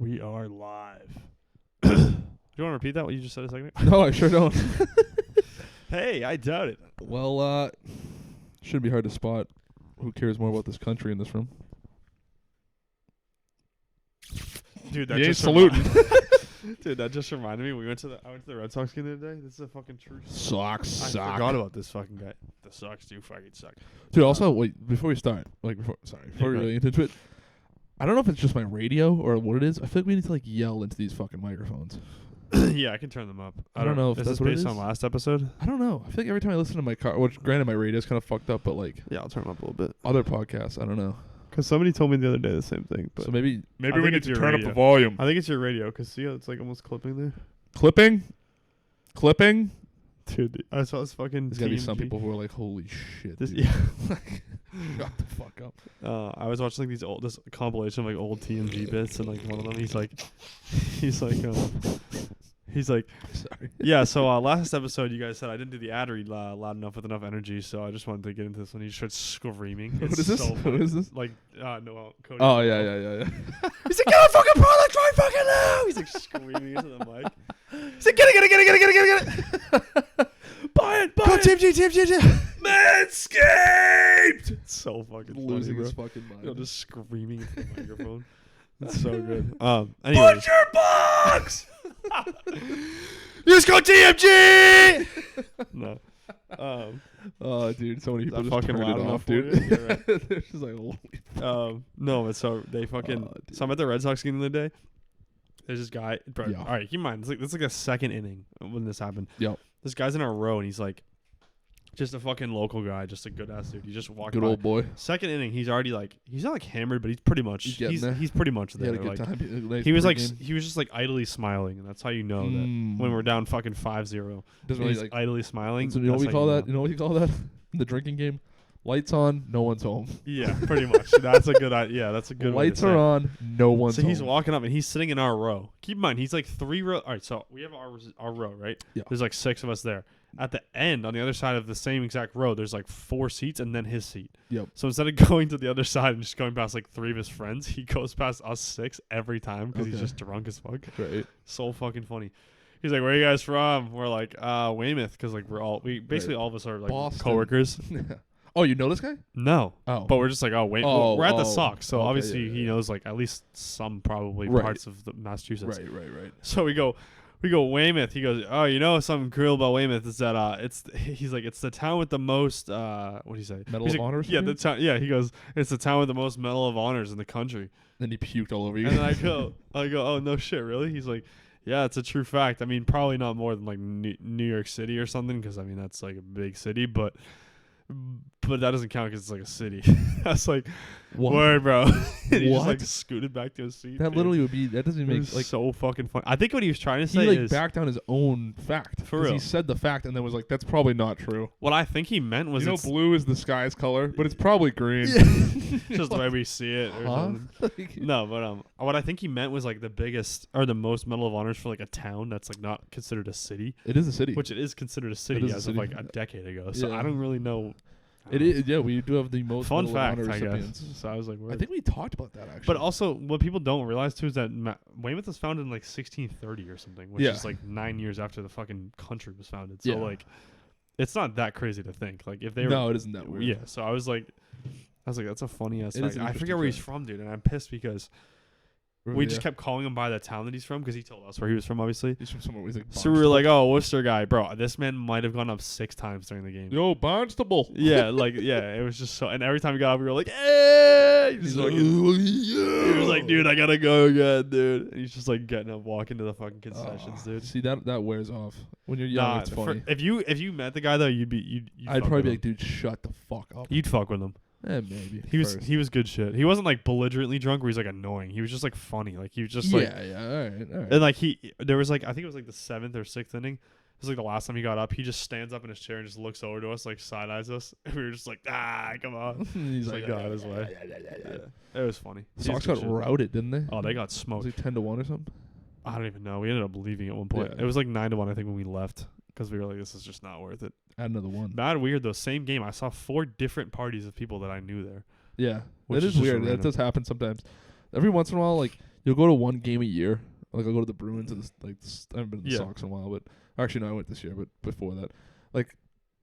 We are live. Do you want to repeat that, what you just said a second ago? No, I sure don't. Hey, I doubt it. Well, shouldn't be hard to spot who cares more about this country in this room. Dude, that You ain't just saluting. Dude, that just reminded me. I went to the Red Sox game the other day. This is a fucking true Sox I suck. forgot about this fucking guy. The Sox do fucking suck. Dude, also, wait, before we start, before go we really get into it, I don't know if it's just my radio or what it is. I feel like we need to, yell into these fucking microphones. Yeah, I can turn them up. I don't know if is that's this what it based on is. last episode? I don't know. I feel like every time I listen to my car, which granted my radio's kind of fucked up, but, Yeah, I'll turn them up a little bit. other podcasts, I don't know. Because somebody told me the other day the same thing. But So maybe I we think need it's to your turn up radio. the volume. I think it's your radio. Because see how it's almost clipping there? Clipping? Dude, I saw this fucking There's gotta be some TMG. people who are like, holy shit. This, dude. yeah. Shut the fuck up. I was watching this compilation of old TMG bits, and one of them he's like, Sorry. yeah. So last episode you guys said I didn't do the ad read loud enough with enough energy, so I just wanted to get into this one. He starts screaming. What It's is this? so What funny. is this? Noel Cody. Oh, yeah. He's like, get a fucking product right fucking now. He's screaming into the mic. He's like, get it. Buy it. Go TMG. Manscaped. It's so fucking Losing funny, his bro. fucking mind. Just screaming into the microphone. It's so good. Anyways. your box! Use code TMG. No. Oh, dude, so many Is people that just fucking turned loud it enough off, for dude. you? Yeah, right. They're just like, holy. No, but so they fucking. dude. So I'm at the Red Sox game the other day. There's this guy, bro. Yeah. All right, keep in mind, this is like the second inning when this happened. Yep. This guy's in our row, and he's just a fucking local guy, just a good ass dude. He just walked Good by. old boy. Second inning, he's already he's not hammered, but he's pretty much He's getting there. he's pretty much He there. had a good time. Nice He was pregame. he was just idly smiling, and that's how you know that Mm. when we're down fucking 5-0, Doesn't he's really idly smiling. So you know what that's we how call know. that? You know what you call that? In the drinking game, lights on, no one's home. Yeah, pretty much. That's a good. Yeah, that's a good. way to Lights say are it. on, no one's So home. he's walking up and he's sitting in our row. Keep in mind, he's 3 row. All right, so we have our row, right? Yeah. There's 6 of us there. At the end, on the other side of the same exact row, there's 4 seats and then his seat. Yep. So instead of going to the other side and just going past 3 of his friends, he goes past us 6 every time because he's Okay. just drunk as fuck. Right. So fucking funny. He's like, "Where are you guys from?" We're like, Weymouth, because basically all of us are Boston. coworkers. Oh, you know this guy? No. Oh. But we're just Weymouth. Oh, We're at the oh. Sox, so Okay, obviously yeah, he yeah. knows at least some probably Right. parts of the Massachusetts. Right. So we go Weymouth. He goes, "Oh, you know something cool about Weymouth is that it's the town with the most what do you say? Medal He's of like, Honor or Yeah, the something? town. Yeah, he goes, it's the town with the most Medal of Honors in the country. Then he puked all over you. And then I go, oh no shit, really? He's like, yeah, it's a true fact. I mean, probably not more than New York City or something, because I mean that's a big city, but that doesn't count because it's a city. That's What? word, bro. And he What? just scooted back to his seat. That dude. literally would be. That doesn't It make was so fucking funny. I think what he was trying to say he is backed down his own fact. For 'Cause real. He said the fact and then was like, "That's probably not true." what I think he meant was You know, it's blue is the sky's color, but it's probably green. just the way we see it. Or Huh? something. No, but what I think he meant was the biggest or the most Medal of Honors for a town that's not considered a city, It is a city. which it is considered a city is a as city. of a decade ago. So Yeah. I don't really know. It is. Yeah, we do have the most Fun Medal of fact, Honor I guess. recipients. So I was like, I word. think we talked about that actually. But also, what people don't realize too is that Weymouth was founded in 1630 or something, which Yeah. is 9 years after the fucking country was founded. So Yeah. it's not that crazy to think. If they were, no, it isn't that weird. yeah. So I was like, that's a funny ass It is fact. an I interesting forget where he's fact. from, dude, and I'm pissed because we just kept calling him by the town that he's from because he told us where he was from, obviously. He's from somewhere. He's like, So we were like, oh, Worcester guy, bro. This man might have gone up 6 times during the game. "Yo, Barnstable." Yeah, it was just so. And every time he got up, we were like, hey! He's He like, was like, dude, I gotta go again, dude. And he's just getting up, walking to the fucking concessions, dude. See that wears off when you're young. It's funny. If you met the guy though, you'd I'd fuck probably with be him. like, "Dude, shut the fuck up." You'd fuck with him. Maybe. He was good shit. He wasn't belligerently drunk where he's annoying. He was just funny. He was just yeah. All right. and there was I think it was the 7th or 6th inning. It was the last time he got up. He just stands up in his chair and just looks over to us, side eyes us, and we were just come on. He's Just, got out of his way. Yeah. It was funny. The He's Sox good got shit. routed, didn't they? Oh, they got Was smoked. it 10-1 or something? I don't even know. We ended up leaving at one point. Yeah. It was 9-1, I think, when we left because we were like, this is just not worth it. Add another one. Mad weird though. Same game. I saw 4 different parties of people that I knew there. Yeah, Which that is is just weird. random. That does happen sometimes. Every once in a while, you'll go to one game a year. Like I'll go to the Bruins and I haven't been to the Yeah. Sox in a while, but actually no, I went this year. But before that, like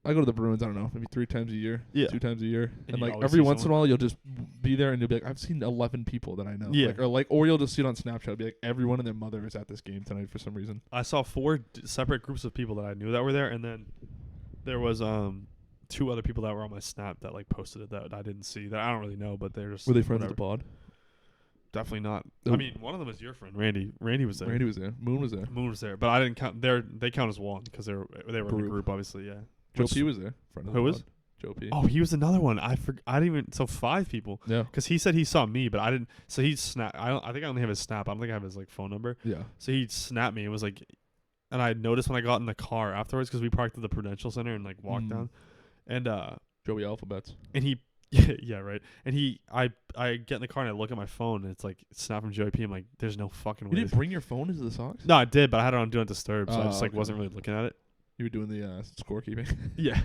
I go to the Bruins. I don't know, maybe 3 times a year, Yeah. 2 times a year, And and you like always every see once in a someone. while you'll just be there and you'll be like, I've seen 11 people that I know. Yeah. Or you'll just see it on Snapchat. It'll be like everyone and their mother is at this game tonight for some reason. I saw 4 separate groups of people that I knew that were there, and then there was 2 other people that were on my Snap that like posted it that I didn't see that I don't really know, but they're just Were they friends whatever. of the pod? Definitely not. Oh. I mean, one of them is your friend, Randy. Randy was there. Randy was there. Moon was there. Moon was there, but I didn't count. They count as one because they were in the Group. group, obviously. Yeah. Joe Which- P was there. Friend of Who the was? pod. Joe P. Oh, he was another one. I didn't even. So 5 people. Yeah. Because he said he saw me, but I didn't. So he snapped. I think I only have his Snap. I don't think I have his like phone number. Yeah. So he snapped me and was like, and I noticed when I got in the car afterwards because we parked at the Prudential Center and like walked down, and Joey Alphabets. he yeah right, and I get in the car and I look at my phone and it's like Snap from Joey P. I'm like, there's no fucking You way. didn't bring your phone into the Sox? No, I did, but I had it on Do Not Disturb, so I Oh, just like okay. wasn't really looking at it. You were doing the scorekeeping. Yeah,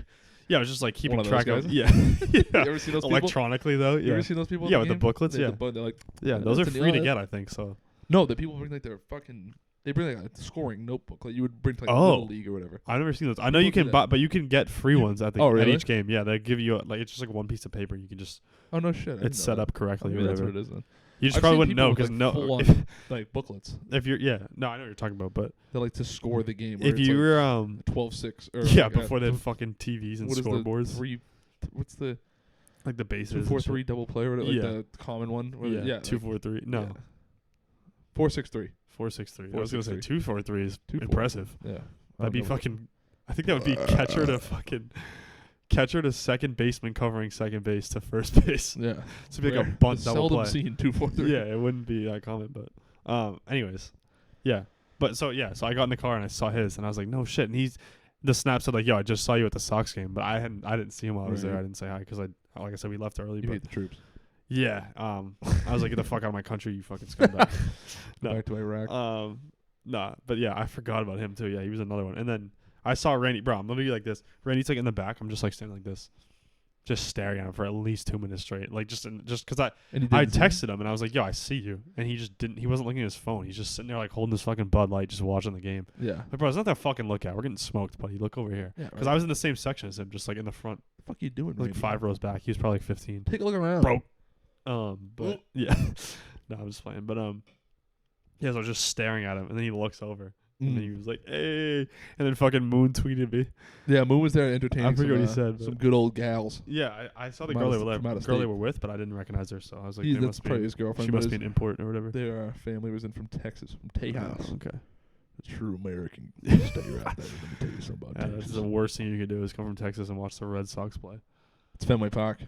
yeah, I was just like keeping One of those track of guys? yeah, You yeah. ever seen those people? Electronically though, You yeah, ever seen those people? at Yeah, the with the game? booklets, They yeah. have the they're like, yeah. Those are that's free to the- get, I think. So no, the people bring like their fucking. They bring like a scoring notebook. Like you would bring to like Oh. Little League or whatever. I've never seen those. I know People you do can that. buy, but you can get free ones at the Oh, at really? each game. Yeah, they give you like it's just like one piece of paper. You can just Oh no shit! I didn't it's know set that. up correctly. Maybe or that's whatever. what it is then. You just I've probably seen wouldn't know people because with, like, no. full-on, like booklets. If you're no, I know what you're talking about, but They like to score the game. where if it's you like were 12-6 or yeah, like, before they the- had fucking TVs and what is the scoreboards, 3? What's the like the bases, 2-4-3 double play or like Yeah. the common one? Where yeah, yeah, 2-4-3. No, 4-6-3. 4-6-3. I was gonna say 4-6-3. 2-4-3 is 2-4. impressive. Yeah, That'd be fucking. I think that would be catcher to second baseman covering second base to first base. Yeah, So it'd be like a Rare. bunt It's double seldom play. seen 2-4-3. Yeah, it wouldn't be that common, but anyways, yeah. But so I got in the car and I saw his and I was like, no shit. And the Snap said like, yo, I just saw you at the Sox game, but I didn't see him while I was there. Right. I didn't say hi because like I said, we left early. You But hate the troops. yeah, I was like, get the fuck out of my country, you fucking scumbag. No. Back to Iraq. Nah, but yeah, I forgot about him too. Yeah, he was another one. And then I saw Randy, bro. I'm gonna be like this. Randy's like in the back. I'm just like standing like this, just staring at him for at least 2 minutes straight. Like just because I texted him and I was like, yo, I see you, and he just didn't. He wasn't looking at his phone. He's just sitting there like holding his fucking Bud Light, just watching the game. Yeah. Like, bro, it's not that fucking look at. We're getting smoked, buddy. Look over here. Yeah. Because I was in the same section as him, just like in the front, What the fuck you doing? like Randy? 5 rows back. He was probably like 15. Take a look around, Bro. But yeah, no, I'm just playing. But yeah, so I was just staring at him, and then he looks over, and then he was like, "Hey," and then fucking Moon tweeted me. Yeah, Moon was there entertaining. I forget what he some, said, Some but- good old gals. Yeah, I saw the From girl out they of- were from out of girl they state. were with, but I didn't recognize her, so I was like, He's they that's must probably be, his girlfriend. she but must be his- an import or whatever. Their family was in from Texas, from Tejas. Oh, okay. A true American state right there. Let me tell you something about Yeah, that's Texas. the worst thing you could do is come from Texas and watch the Red Sox play. It's Fenway Park.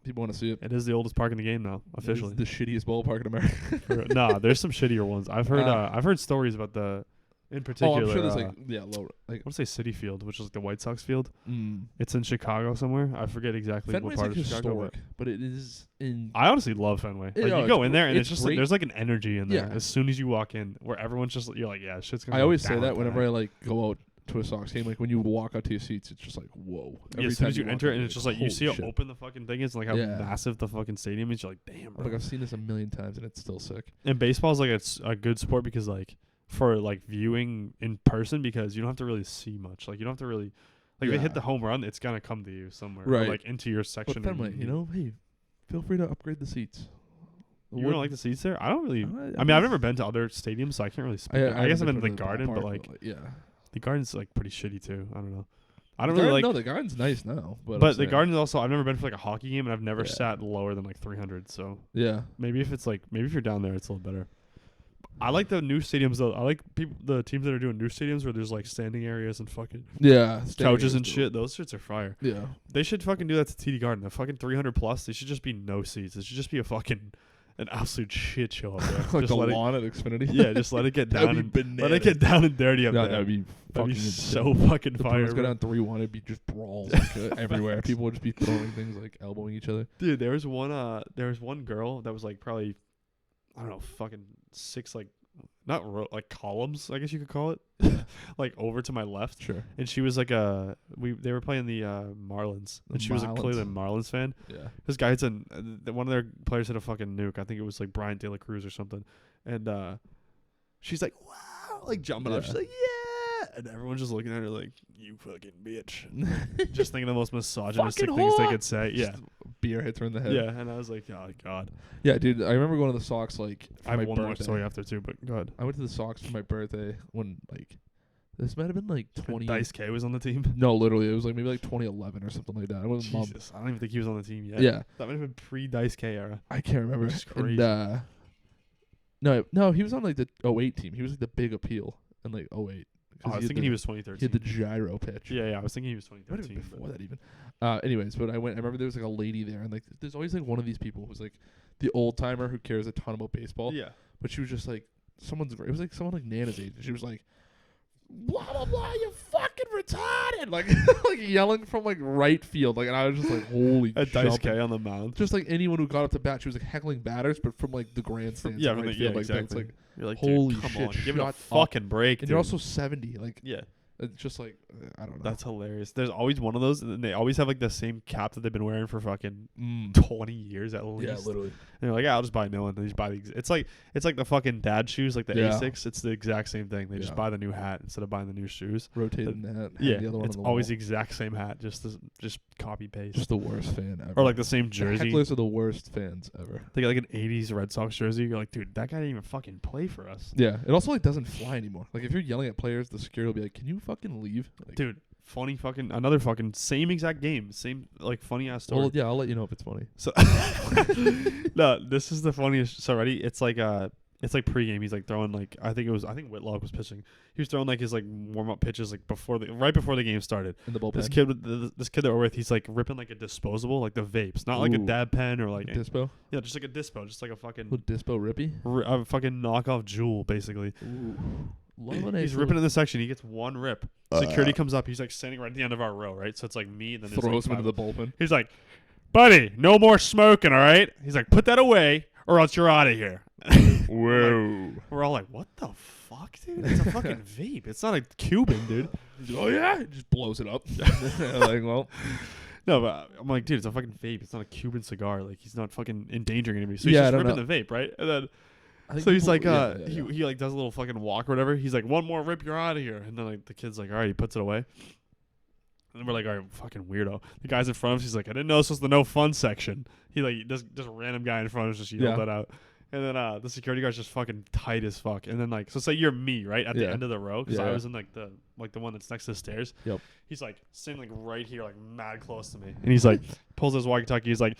People want to see it. It is the oldest park in the game now, officially. It is the shittiest ballpark in America. Nah, there's some shittier ones. I've heard stories about in Oh, particular. I'm sure there's like lower. Like I want to say City Field, which is like the White Sox field. mm, It's in Chicago somewhere. I forget exactly Fenway's what like part of Chicago. historic, but it is in. I honestly love Fenway. Like Yeah, you go it's in there and gr- it's it's just like, great. there's like an energy in there Yeah. as soon as you walk in, where everyone's just you're like, yeah, shit's gonna. I go always say down that whenever I tonight. like go out to a Sox game, like when you walk out to your seats, it's just like whoa. Yeah, as soon as you walk enter out, it, and you're it's just like you see how holy shit. open the fucking thing is, and like how Yeah. massive the fucking stadium is. You're like, damn, bro. Like I've seen this a million times and it's still sick. And baseball is like it's a good sport because like for like viewing in person because you don't have to really see much. Like you don't have to really like if they Yeah. hit the home run, it's gonna come to you somewhere, or, Right. like into your But section. Fenway, you know, hey, feel free to upgrade the seats. you don't like the seats there? I don't really. I I mean, I've never been to other stadiums, so I can't really speak. I guess I've been to the Garden, but like yeah, the Garden's like pretty shitty too. I don't know. I don't The really Garden- like. No, the Garden's nice now, but But the Garden's also I've never been for like a hockey game and I've never Yeah. sat lower than like 300. So Yeah, maybe if you're down there, it's a little better. I like the new stadiums though. I like the teams that are doing new stadiums where there's like standing areas and fucking yeah, couches and shit. Those shits are fire. Yeah, They should fucking do that to TD Garden. The fucking 300 plus. They should just be no seats. It should just be an absolute shit show up there. like just the let lawn at Xfinity. it, yeah, just let it get That'd down be and bananas. let it get down and dirty up No, there. that'd be That'd fucking be insane. so fucking The fire. Bruins go bro. down 3-1. It'd be just brawls like, everywhere. People would just be throwing things like elbowing each other. Dude, there was one girl that was like probably I don't know, fucking 6 like not like columns, I guess you could call it, like over to my left. Sure. And she was like they were playing the Marlins, and she was like clearly a Marlins fan. Yeah. This guy hits one of their players hit a fucking nuke. I think it was like Brian De La Cruz or something, and she's like, wow, like jumping up. She's like, yeah, and everyone's just looking at her like, you fucking bitch, just thinking the most misogynistic Fucking things they whore. could say. Yeah. Just beer hits her in the head. Yeah, and I was like, oh god. Yeah, dude. I remember going to the Sox like for I have my one more birthday. story after too, but go ahead. I went to the Sox for my birthday when like this might have been like 20. Dice K was on the team. No, literally, it was like maybe like 2011 or something like that. I went with mom. Jesus, I don't even think he was on the team yet. Yeah, That might have been pre-Dice K era. I can't remember. Which is And, crazy. no, he was on like the 08 team. He was like the big appeal in like 08. Oh, I was thinking he was 2013. He had the gyro pitch. Yeah, I was thinking he was It might have 2013. been before that even. Anyways, but I remember there was like a lady there, and like there's always like one of these people who's like the old timer who cares a ton about baseball. Yeah. But she was just like it was like someone like Nana's age, and she was like, blah blah blah, you fucking retarded, like like yelling from like right field, like, and I was just like, holy At Dice jumping. K on the mound. Just like anyone who got up to bat, she was like heckling batters, but from like the grandstands. Yeah, in from right the- field, yeah, like that. It's exactly. like, You're like, holy dude, come shit, on, give it a shut up. fucking break, and dude. you're also 70. Like, yeah, it's just like I don't know. that's hilarious. There's always one of those, and then they always have like the same cap that they've been wearing for fucking 20 years at least. yeah, literally. And they're like, yeah, I'll just buy a new one. They just buy it's like the fucking dad shoes, like the Yeah. Asics. It's the exact same thing. They just Yeah. buy the new hat instead of buying the new shoes. Rotating that. Had Yeah, the other one it's on the always wall. the exact same hat, just copy paste. Just the worst fan ever. Or like the same The jersey. hecklers are the worst fans ever. They got like an 80s Red Sox jersey. You're like, dude, that guy didn't even fucking play for us. Yeah, it also like doesn't fly anymore. Like if you're yelling at players, the security will be like, "Can you fucking leave?" Like, Dude, funny fucking another fucking same exact game, same like funny ass story. well, yeah, I'll let you know if it's funny. So no, this is the funniest. So ready? It's like pregame. He's like throwing like I think Whitlock was pitching. He was throwing like his like warm up pitches like right before the game started. In the bullpen. This kid that we're with, he's like ripping like a disposable, like the vapes, not like a Ooh. dab pen or like Dispo. yeah, just like a dispo, just like a fucking Little Dispo Rippy. a fucking knockoff Jewel basically. Ooh. He's ripping in the section. He gets one rip. Security comes up. He's like standing right at the end of our row, right? So it's like me and then there's Throws like him into the bullpen. He's like, buddy, no more smoking, all right? He's like, put that away or else you're out of here. Whoa. We're all like, what the fuck, dude? It's a fucking vape. It's not a Cuban, dude. Oh yeah, it just blows it up. Like, well, No, but I'm like, dude, it's a fucking vape. It's not a Cuban cigar. Like, he's not fucking endangering anybody. So he's Yeah, I just don't ripping the vape, right? And then I think so he's people- like, yeah. he like does a little fucking walk or whatever. He's like, one more rip, you're out of here. And then like the kid's like, all right, he puts it away. And then we're like, all right, fucking weirdo. The guy's in front of us. He's like, I didn't know this was the no fun section. He like just a random guy in front of us just yelled Yeah. that out. And then the security guard's just fucking tight as fuck. And then like, so say you're me, right, at the Yeah. end of the row, because I Yeah. was in like the one that's next to the stairs. Yep. He's like sitting like right here, like mad close to me. And he's like, pulls his walkie-talkie. He's like,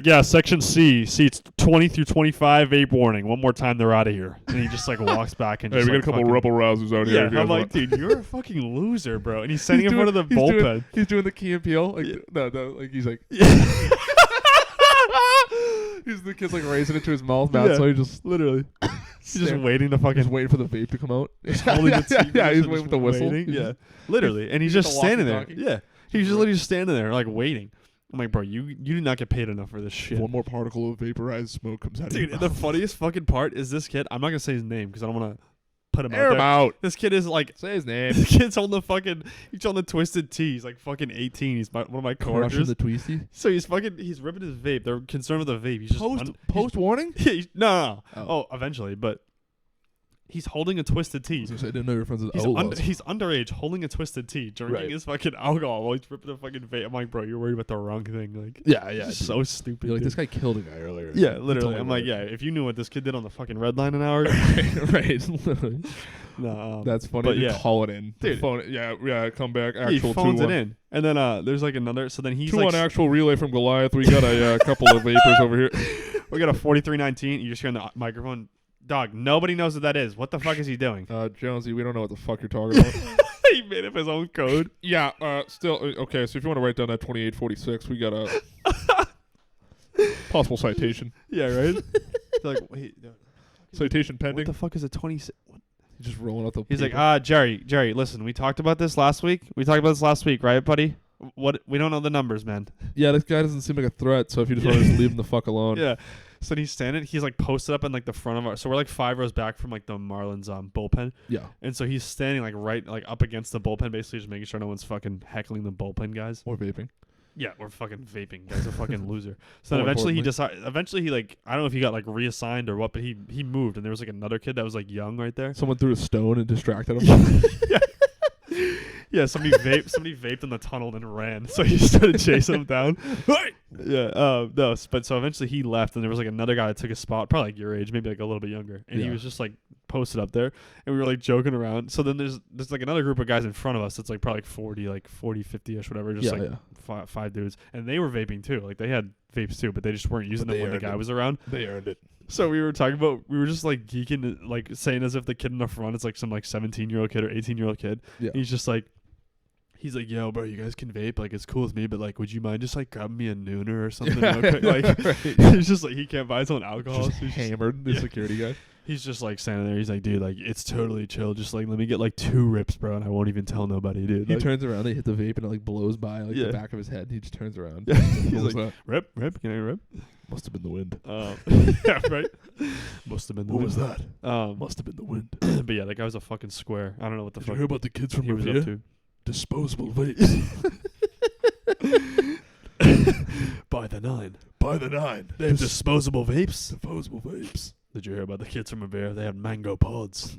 yeah, section C, seats 20 through 25, vape warning. One more time, they're out of here. And he just like walks back and Hey, just we got like, a couple fucking- rebel rousers out here. Yeah, if you I'm guys like, want. dude, you're a fucking loser, bro. And he's standing He's in front of the doing- bullpen. He's doing the Key and Peele. Like, Yeah. no, like he's like, he's the kid's like raising it to his mouth, Yeah. so he just Literally. He's just Stand- waiting to fucking just waiting for the vape to come out. just holding the yeah, TV yeah, he's and waiting just with the whistle. waiting. He's Yeah, just- literally. And he's He's just got the standing there. walkie-talkie. Yeah. He's just literally just standing there, like waiting. I'm like, bro, you did not get paid enough for this shit. One more particle of vaporized smoke comes out Dude, of the your funniest fucking part is this kid. I'm not gonna say his name because I don't want to put him Air out him there. out. This kid is like, Say his name. the kid's holding he's on the Twisted Tea. He's like fucking 18. He's one of my Crushing coworkers. the Tweesty. So he's ripping his vape. They're concerned with the vape. He's just Post warning. no. Oh. Oh, eventually, but he's holding a Twisted Tea. I didn't know you were friends with outlaws. He's underage, holding a Twisted Tea, drinking Right. his fucking alcohol while he's ripping a fucking vape. I'm like, bro, you're worried about the wrong thing. Like, yeah, it's yeah. just so stupid. You're like, dude. this guy killed a guy earlier. Yeah, He literally. told me I'm about like, it. yeah, if you knew what this kid did on the fucking red line an hour. right. Literally. No, That's funny. but to yeah. call it in. Dude. Phone it. Yeah, come back. he Actual phones 2-1. it in, and then there's like another. So then he's 2-1 like, actual relay from Goliath. We got a couple of vapors over here. we got a 4319. You just hear on the microphone, dog. Nobody knows what that is. What the fuck is he doing? Jonesy, we don't know what the fuck you're talking about. He made up his own code. Yeah, still, okay, so if you want to write down that 2846, we got a possible citation. Yeah, right. They're like, wait, Citation what pending. the fuck is a 26? He's just rolling out the He's paper. like, Jerry, listen, we talked about this last week. We talked about this last week, right, buddy? What? We don't know the numbers, man. Yeah, this guy doesn't seem like a threat. So if you just want to just leave him the fuck alone. Yeah. So then he's standing. He's like posted up in like the front of our. So we're like 5 rows back from like the Marlins bullpen, Yeah. and so he's standing like right like up against the bullpen, basically just making sure no one's fucking heckling the bullpen guys. Or vaping. Yeah, or fucking vaping. Guy's a fucking loser. So then More eventually he importantly. decided. Eventually he like I don't know if he got like reassigned or what, but he moved, and there was like another kid that was like young right there. Someone threw a stone and distracted him. Yeah, somebody vaped in the tunnel and ran. So he started chasing him down. Yeah, no, but so eventually he left, and there was like another guy that took his spot, probably like your age, maybe like a little bit younger, and he Yeah. was just like posted up there, and we were like joking around. So then there's like another group of guys in front of us that's like probably like 40, 50ish, whatever, just Yeah, like yeah. five dudes, and they were vaping too. Like they had vapes too, but they just weren't using But them they when the earned guy it. was around. They earned it. So we were just like geeking, like saying as if the kid in the front is like some like 17-year-old kid or 18-year-old kid. Yeah. He's like, yo, bro, you guys can vape. Like, it's cool with me, but, like, would you mind just, like, grabbing me a nooner or something real quick? Like, he's just, like, he can't buy his own alcohol. Just So he's just, hammered the yeah. security guy. he's just, like, standing there. He's like, dude, like, it's totally chill. Just, like, let me get, like, 2 rips, bro, and I won't even tell nobody, dude. He Like, turns around, they hit the vape, and it like blows by like Yeah. the back of his head. And he just turns around. Yeah. He's What was like, that? rip, can I rip? Must have been the wind. Yeah, right? Must have been the What wind. was that? Um, Must have been the wind. but, yeah, that guy was a fucking square. I don't know what the Did you fuck hear about the kids from he was up Revere? to. Disposable vapes. By the 9. By the 9. They have disposable vapes. disposable vapes. Did you hear about the kids from Revere? They had mango pods.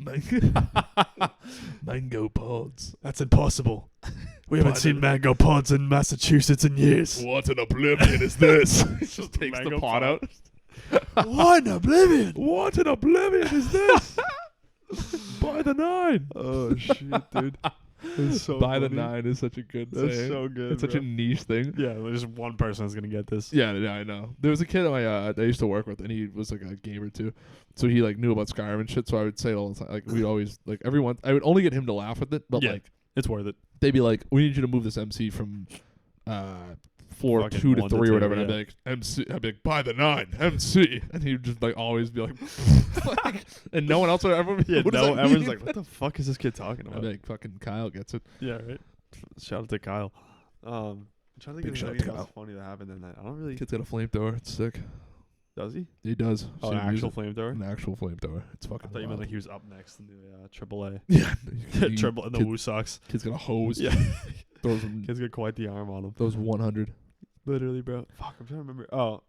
Mango pods. That's impossible. We haven't By seen the- mango pods in Massachusetts in years. What an oblivion is this? He just takes Mango the pot pod. out. What an oblivion! What an oblivion is this? By the 9. Oh shit, dude. That's so By the funny. 9 is such a good That's saying. so good. It's such a niche thing. yeah. There's one person that's gonna get this. Yeah, I know. There was a kid I used to work with, and he was like a gamer too. So he like knew about Skyrim and shit. So I would say all the time, like we'd always like everyone. I would only get him to laugh with it, but Yeah. like It's worth it. they'd be like, "We need you to move this MC from floor Fucking 2 to 1 to 3 or 2, whatever." And I'd be yeah. like, "MC," I'd be like, "By the 9, MC," and he'd just like always be like, like and no one else would ever. Yeah. what does No. that Everyone's mean? like, what the fuck is this kid talking I'd about? be like, "Fucking Kyle gets it." Yeah. Right. Shout out to Kyle. I'm trying to think Big of shout out anything to else Kyle. funny that happened that night. I don't really. Kid's got a flamethrower. It's sick. Does he? He does. Oh, Seen an him use actual it. flamethrower. An actual flamethrower. It's I fucking. thought you meant wild. like he was up next in the AAA. Yeah. Triple in the kid, Woo Sox. Kid's got a hose. Yeah. Throws Kid's got quite the arm on him. those 100. Literally, bro. Fuck, I'm trying to remember. Oh,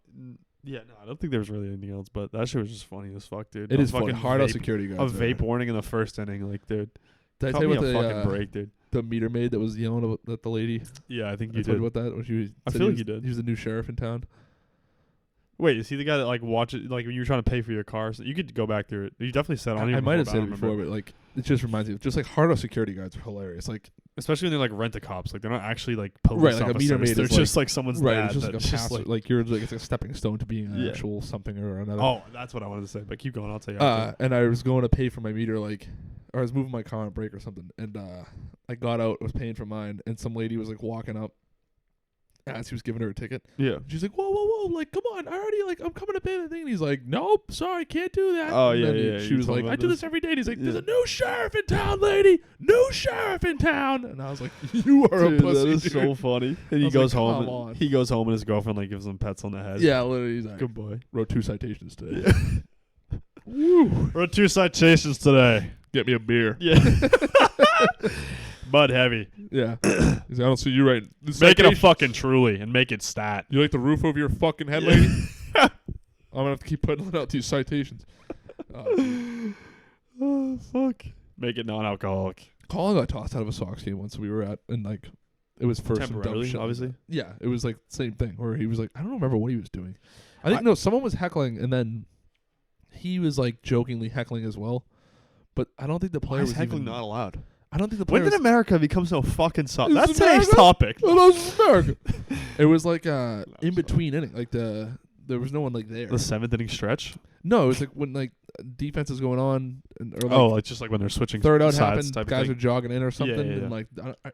yeah, no, I don't think there was really anything else, but that shit was just funny as fuck, dude. It A is fucking fucking hard out vape- security A guys. vape warning in the first inning, like, dude. Did I Cut tell me you a about fucking break, dude. the meter maid that was yelling at the lady? Yeah, I think I you told did. you about that. When she I said feel he like you was- did. He was the new sheriff in town. Wait, is he the guy that like watches like when you were trying to pay for your car? So you could go back through it. You definitely said on I here might have but said I it don't before, remember. but like it just reminds me of just like hard out security guards are hilarious. Like Especially when they're like rent a cops, like they're not actually like police Right, like a meter officers. maid They're is, just like someone's right, dad. it's just like a that's just, pass, like you're like it's a stepping stone to being an Yeah. actual something or another. oh, that's what I wanted to say. But keep going. I'll tell you. after. And I was going to pay for my meter, like, or I was moving my car on a break or something, and I got out, was paying for mine, and some lady was like walking up as he was giving her a ticket. Yeah. She's like, whoa, like, come on, I already, like, I'm coming to pay the thing. And he's like, nope, sorry, can't do that. Oh, And yeah, then yeah, She you was told like, me I about do this. this every day. And he's like, there's Yeah. a new sheriff in town, lady. New sheriff in town. And I was like, you are Dude, a pussy, that is dude. so funny. And he was goes like, home. come And on. he goes home and his girlfriend like gives him pets on the head. Yeah, literally, he's like, Good boy. wrote 2 citations today. Woo. Wrote 2 citations today. Get me a beer. Yeah. Mud heavy. Yeah. He's like, I don't see you right. This Make it a citation- fucking truly and make it stat. You like the roof over your fucking head, Yeah. lady? I'm gonna have to keep putting out these citations. Oh fuck. Make it non-alcoholic. Colin got tossed out of a Sox game once we were at, and like, it was for some dumb Temporarily, shit. obviously. Yeah, it was like same thing where he was like, I don't remember what he was doing. I think no, someone was heckling, and then he was like jokingly heckling as well. But I don't think the Why player is was heckling even, not allowed? I don't think the player When did was. America become so fucking soft? This That's is today's America? topic. Oh, this is America. It was like sorry. in between inning, like there was no one like there. The 7th inning stretch. No, it was like when like defense is going on, and, or like Oh, it's just like when they're switching third out sides happened, type guys of are thing. jogging in or something, yeah, and yeah. like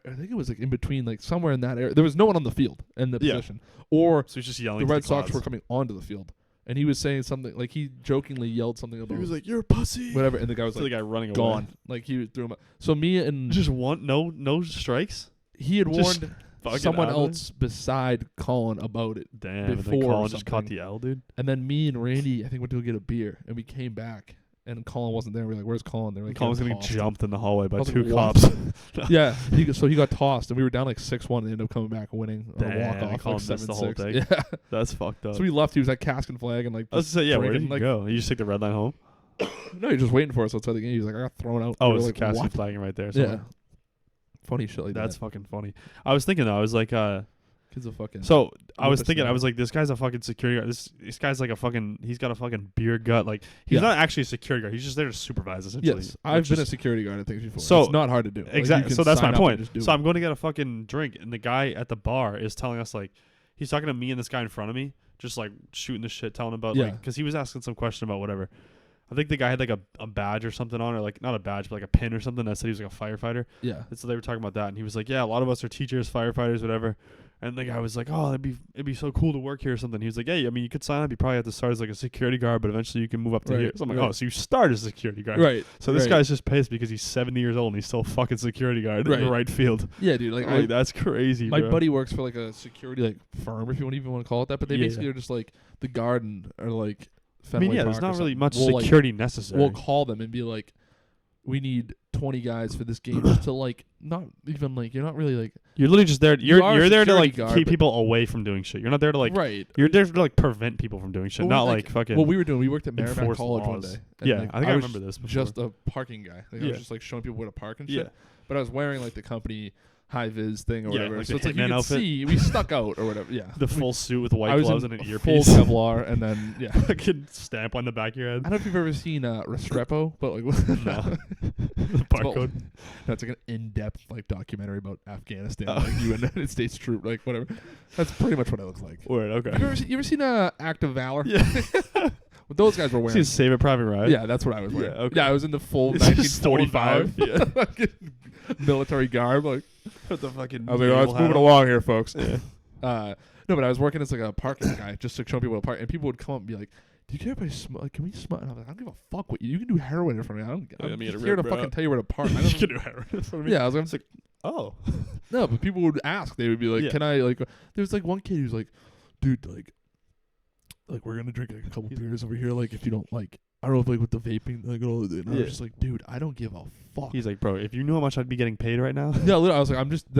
I think it was like in between, like somewhere in that area. There was no one on the field in the Yeah. position, or So he's just yelling. the to Red Sox clouds. were coming onto the field, and he was saying something like he jokingly yelled something He about was like, "You're a pussy." whatever, and the guy was So the like guy running gone, away. like he threw him out. So me and Just one, no strikes. he had just warned fucking someone out of it? else beside Colin about it. Damn, and then before or Colin just caught something. the L, dude. And then me and Randy, I think, went to go get a beer, and we came back, and Colin wasn't there. We were like, "Where's Colin?" They were like, Colin was "He got getting tossed." jumped in the hallway by I was 2 like, "What?" cops. Yeah, so he got tossed, and we were down like 6-1, and ended up coming back winning on a Damn, walk and off, Colin like missed the whole 7-6. thing. Yeah. That's fucked up. So we left. He was at Cask and Flag, and like, I was just gonna say, yeah, where did drinking, you like, go? You just take the red line home? No, you're just waiting for us outside the game. He was like, "I got thrown out." Oh, We were it's like, the casting "What?" flagging right there. Yeah. Funny shit like That's that. fucking funny. I was thinking though, I was like, Kids are fucking. so I was thinking, I whippersnapper. was like, this guy's a fucking security guard. This guy's like a fucking, he's got a fucking beer gut. Like, he's Yeah. not actually a security guard. He's just there to supervise, essentially. Yes, I've which been a is- security guard at things before. So- It's not hard to do. Like, you Exactly. can So that's sign my up and point. just do So it. I'm going to get a fucking drink, and the guy at the bar is telling us, like, he's talking to me and this guy in front of me, just like shooting the shit, telling about, Yeah. like, because he was asking some question about whatever. I think the guy had like a badge or something on, or like not a badge, but like a pin or something that said he was like a firefighter. Yeah. And so they were talking about that, and he was like, "Yeah, a lot of us are teachers, firefighters, whatever." And the guy was like, "Oh, it'd be so cool to work here or something." He was like, "Hey, I mean, you could sign up. You probably have to start as like a security guard, but eventually you can move up to Right, here." So I'm like, right. "Oh, so you start as a security guard?" Right. So this right. guy's just pissed because he's 70 years old and he's still a fucking security guard in the Right. right field. Yeah, dude. Like, I'm like, that's crazy. my bro. buddy works for like a security like firm, if you even want to call it that. But they Yeah. basically are just like the garden or like. I Fenway mean, yeah, Park there's or not really something. much We'll, like, security necessary. We'll call them and be like, "We need 20 guys for this game." Just to like, not even like, you're not really like. You're literally just there. You are a You're there to security like guard, keep but- people away from doing shit. You're not there to like. Right. You're there to like prevent people from doing shit, Well, not like, like fucking. What we were doing, we worked at Merrimack enforce College one laws. day. and, Yeah, like, I think I was remember this before. Just a parking guy. Like, I Yeah. was just like showing people where to park and Yeah. shit. But I was wearing like the company high vis thing or Yeah, whatever. like So the it's like you hitman can outfit. see we stuck out or whatever. Yeah. the full suit with I white was gloves in and an full earpiece. Kevlar, and then yeah. Fucking stamp on the back of your I head. don't know if you've ever seen Restrepo, but like No. The barcode. no, it's like an in-depth like documentary about Afghanistan, Oh. like United States troop, like whatever. That's pretty much what it looks like. Word. Okay. You ever seen Act of Valor? Yeah. What those guys were wearing. See, Save It Private Ryan. Yeah, that's what I was wearing. Yeah, okay. Yeah, I was in the full It's just 1945 fucking military garb. Like, With the fucking. I was like, "Oh, naval it's hat moving on. along here, folks." Yeah. No, but I was working as like a parking guy, just to show people to park, and people would come up and be like, "Do you care if I smoke? Like, can we smoke?" And I was like, "I don't give a fuck what you can do heroin in front of me. I'm me just get a here to rip, bro. fucking tell you where to park." I You don't, can do heroin. That's what I mean. yeah, I was like, I'm just Oh. no, but people would ask. They would be like, Yeah. "Can I like?" There's like one kid who's like, "Dude, like we're gonna drink like a couple He's- beers over here. Like, if you don't like, I don't know if like with the vaping, like all of it." And I Yeah. was just like, "Dude, I don't give a fuck." He's like, bro, if you knew how much I'd be getting paid right now. Yeah, literally, I was like,